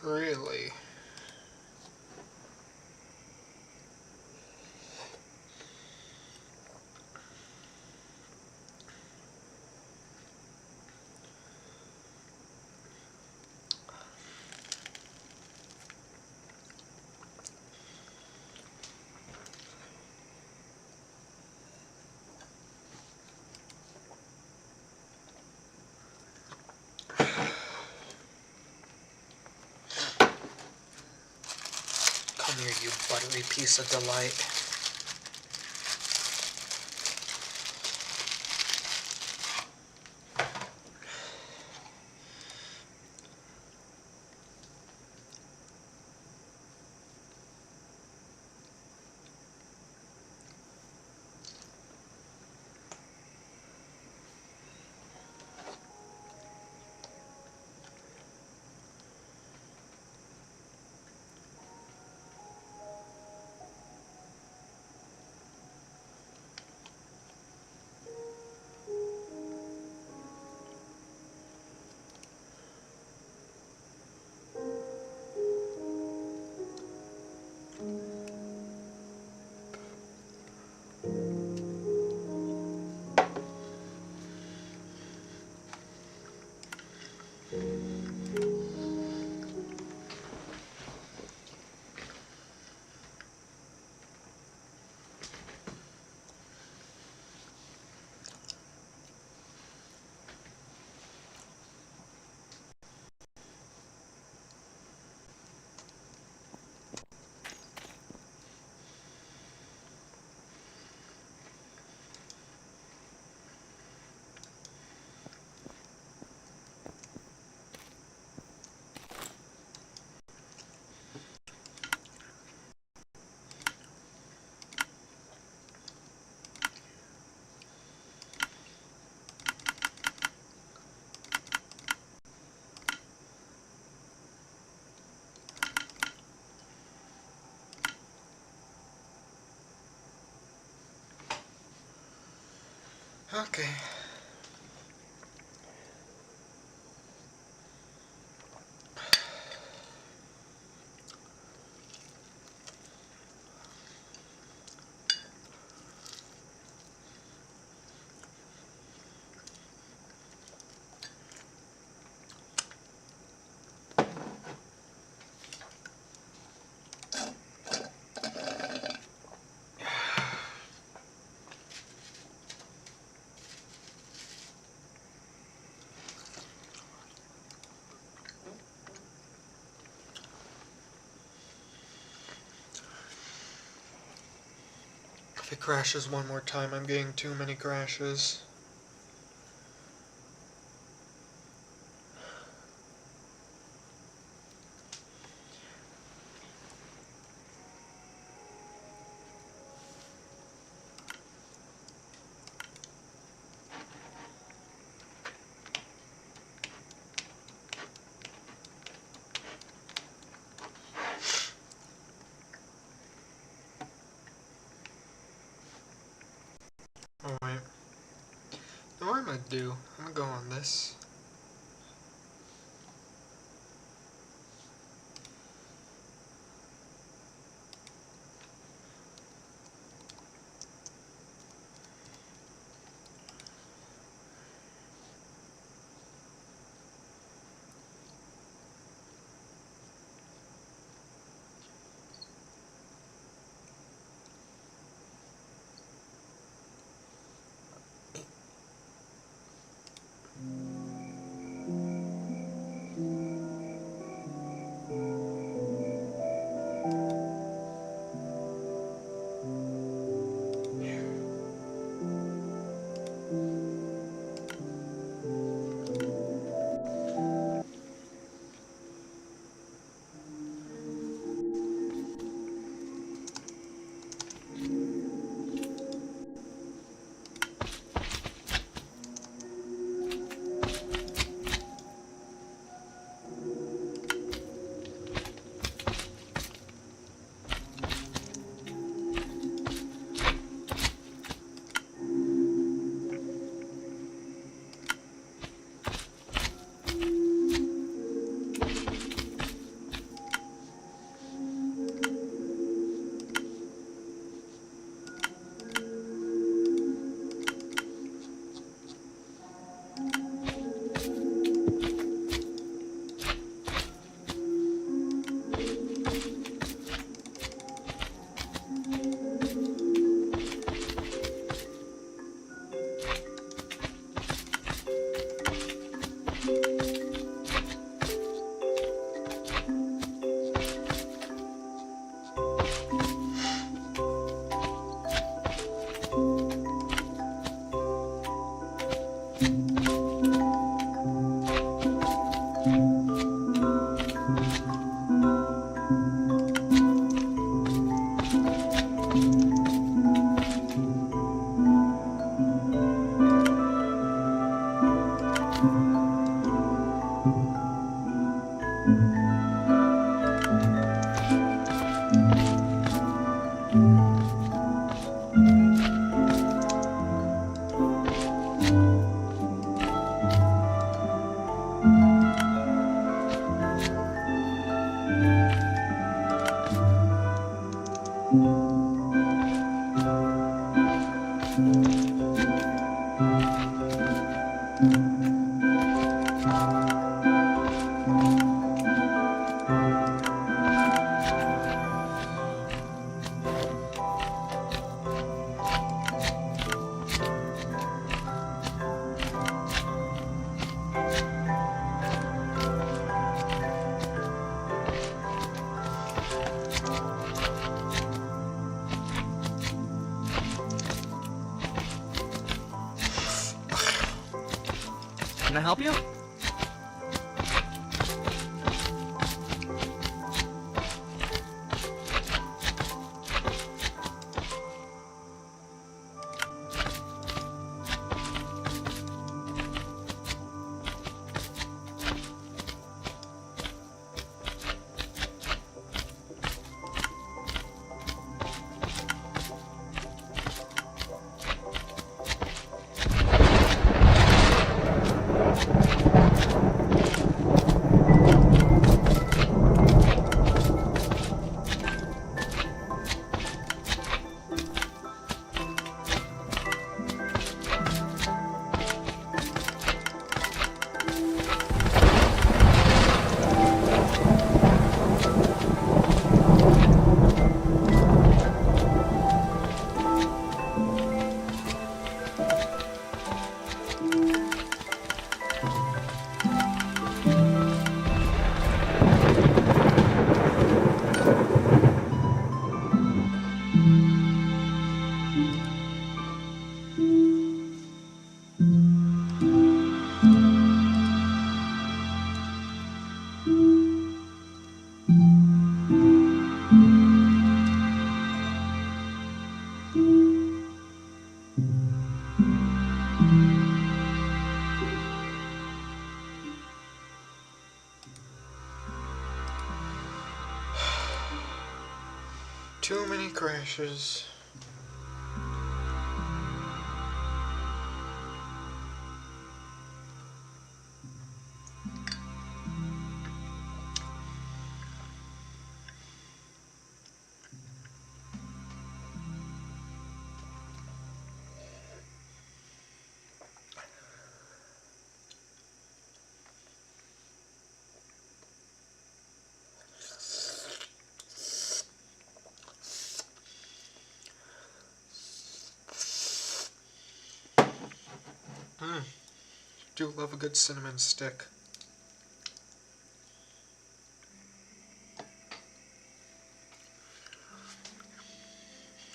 Really? Come here, you buttery piece of delight. Okay. If it crashes one more time, I'm getting too many crashes. Alright. Now what I'm gonna do, I'm gonna go on this. Can I help you? Too many crashes. Do love a good cinnamon stick.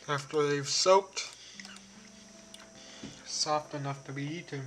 After they've soaked, soft enough to be eaten.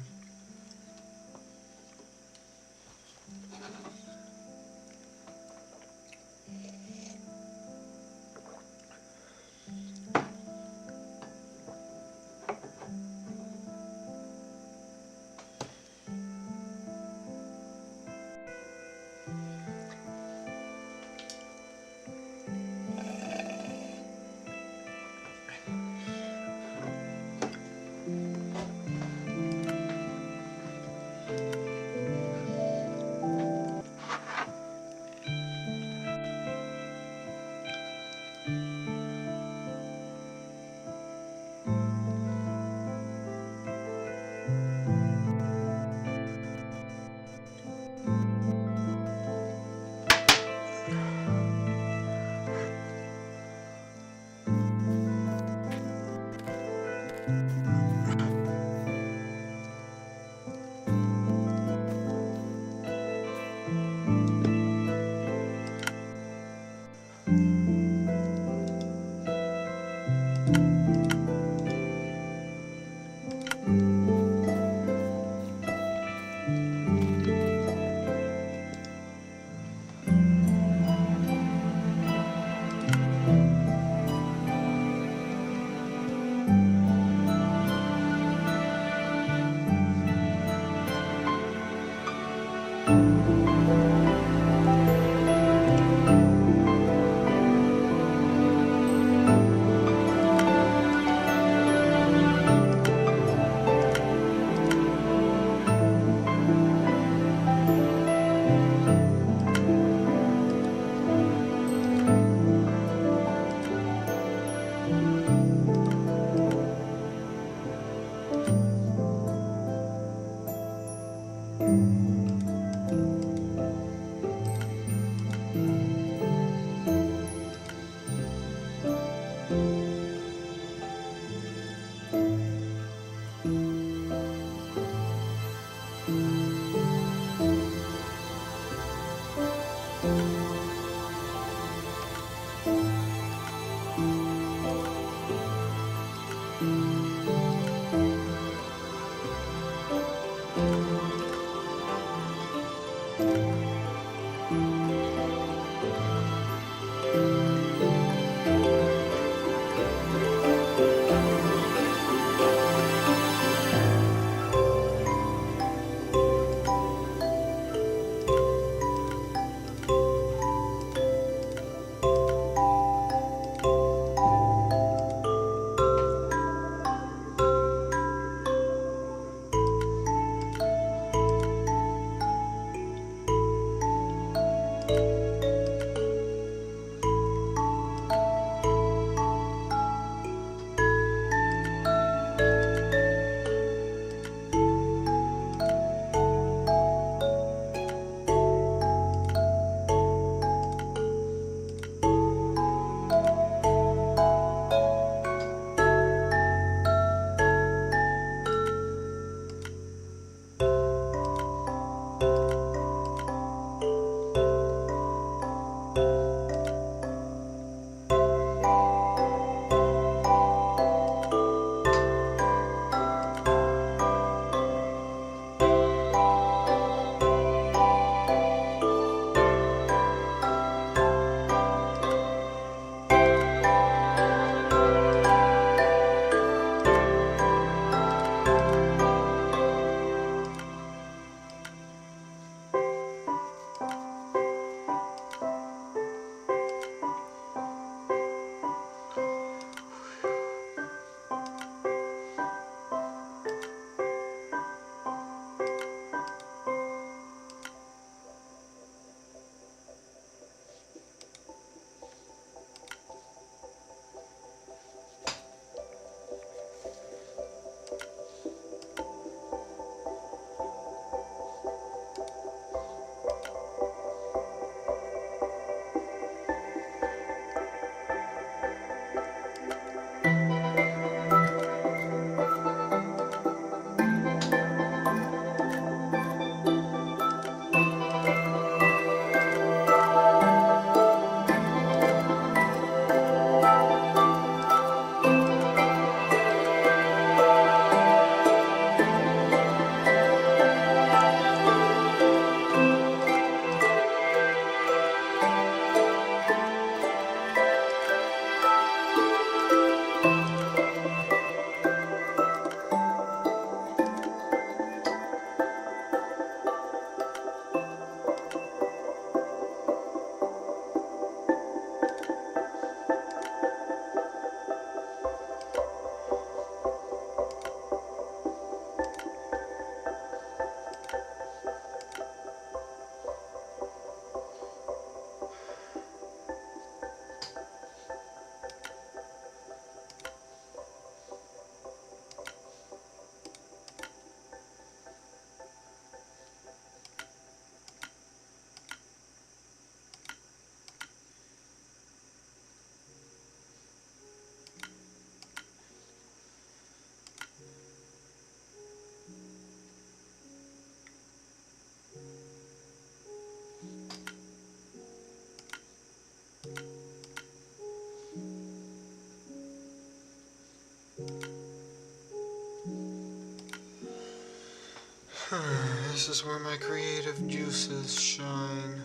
this is where my creative juices shine.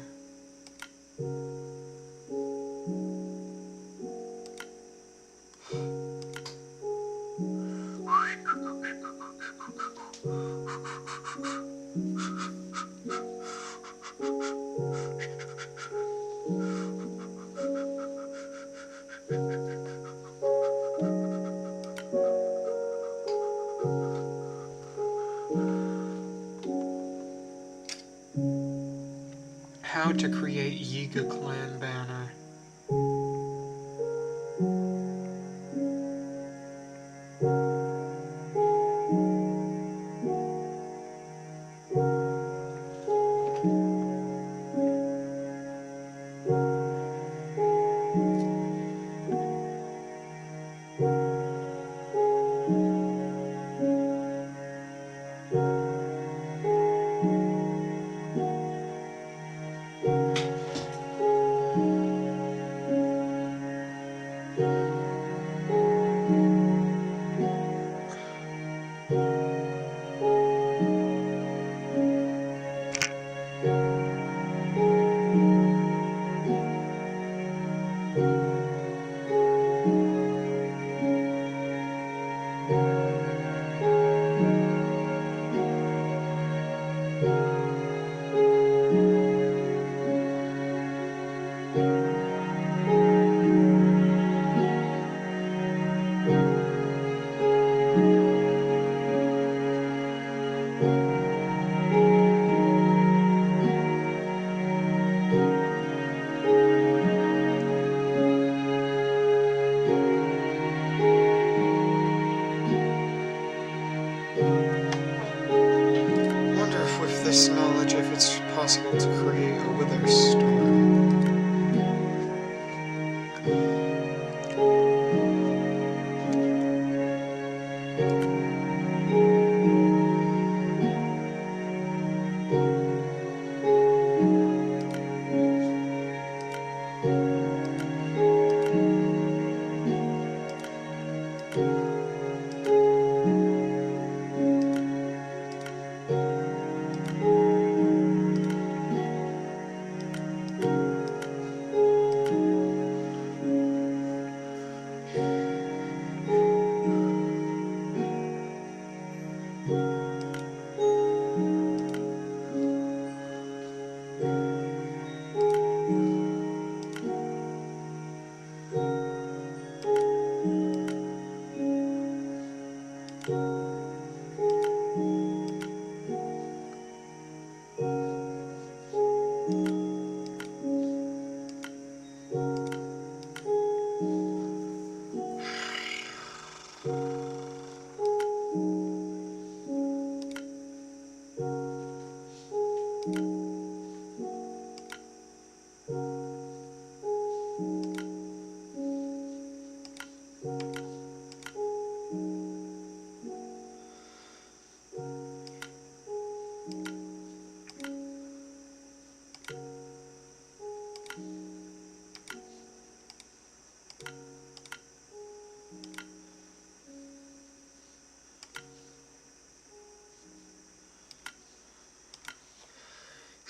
How to create Yiga clan banner. This knowledge, if it's possible to create a wither storm.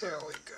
There we go.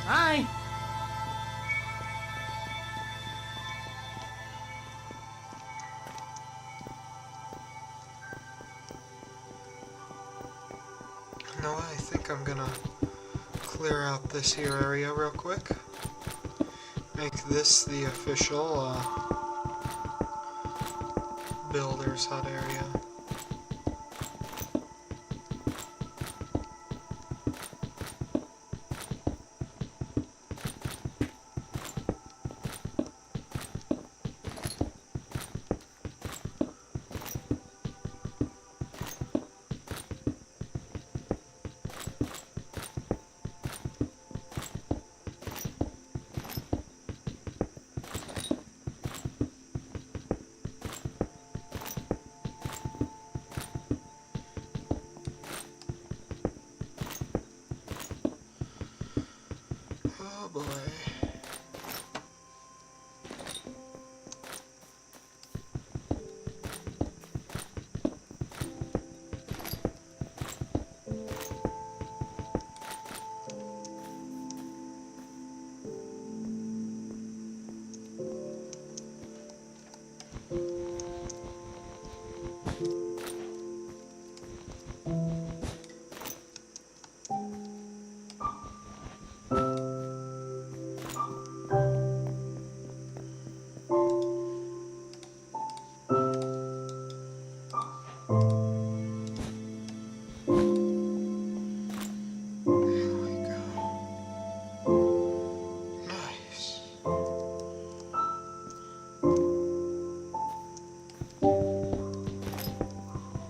Hi! No, I think I'm gonna clear out this here area real quick. Make this the official builder's hut area.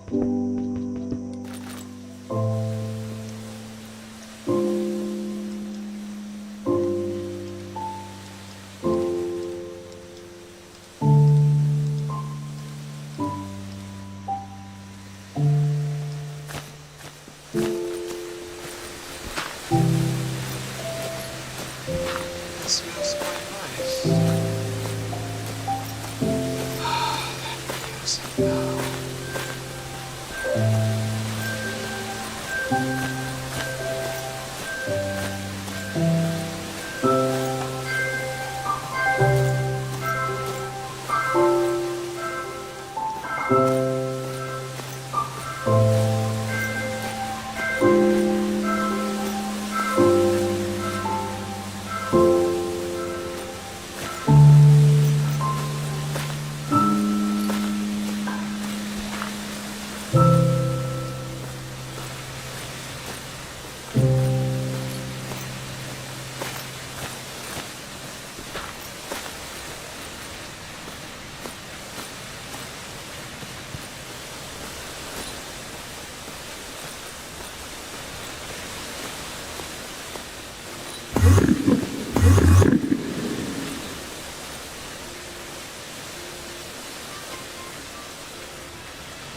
This feels quite nice. That music now.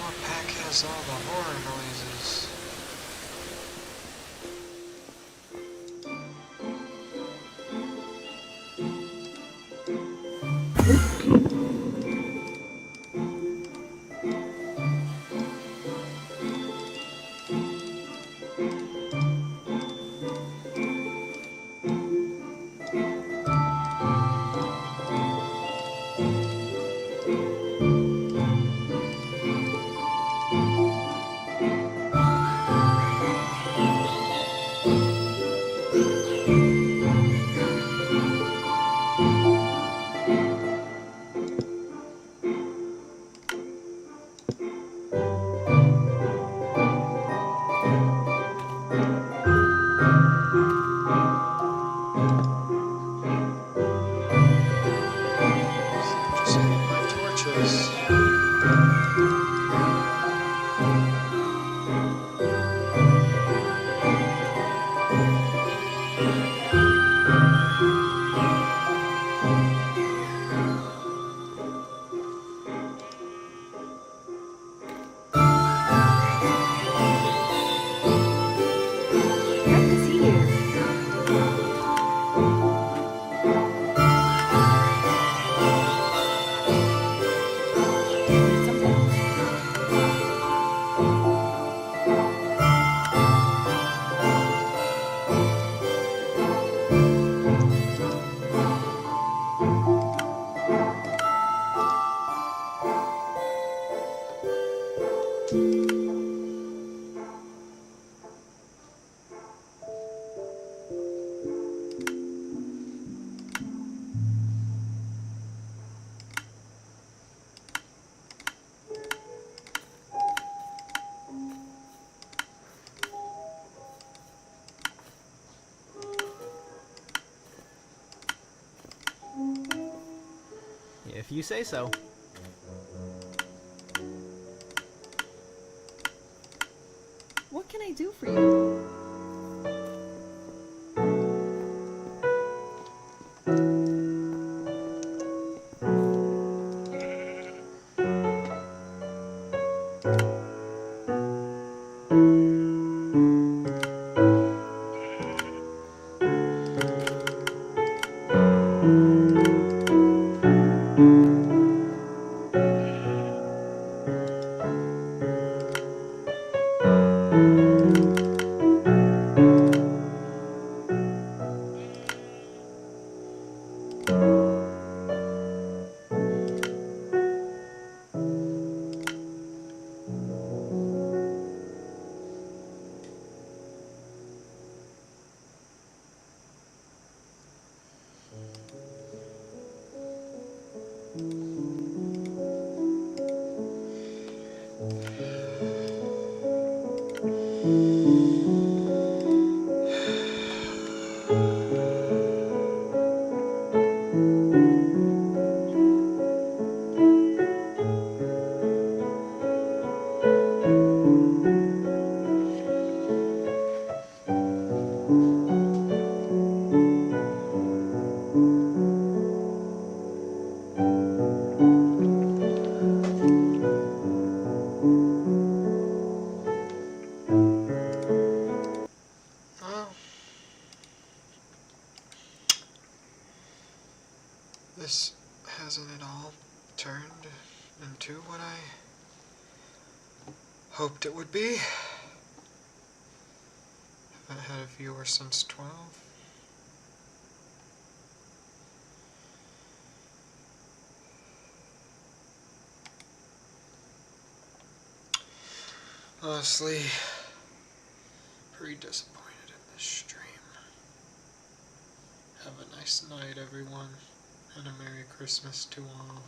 What pack has all the horror noises? Just hitting my torches. Great to see you. If you say so. What can I do for you? to what I hoped it would be. Haven't had a viewer since 12. Honestly, pretty disappointed in this stream. Have a nice night, everyone, and a Merry Christmas to all.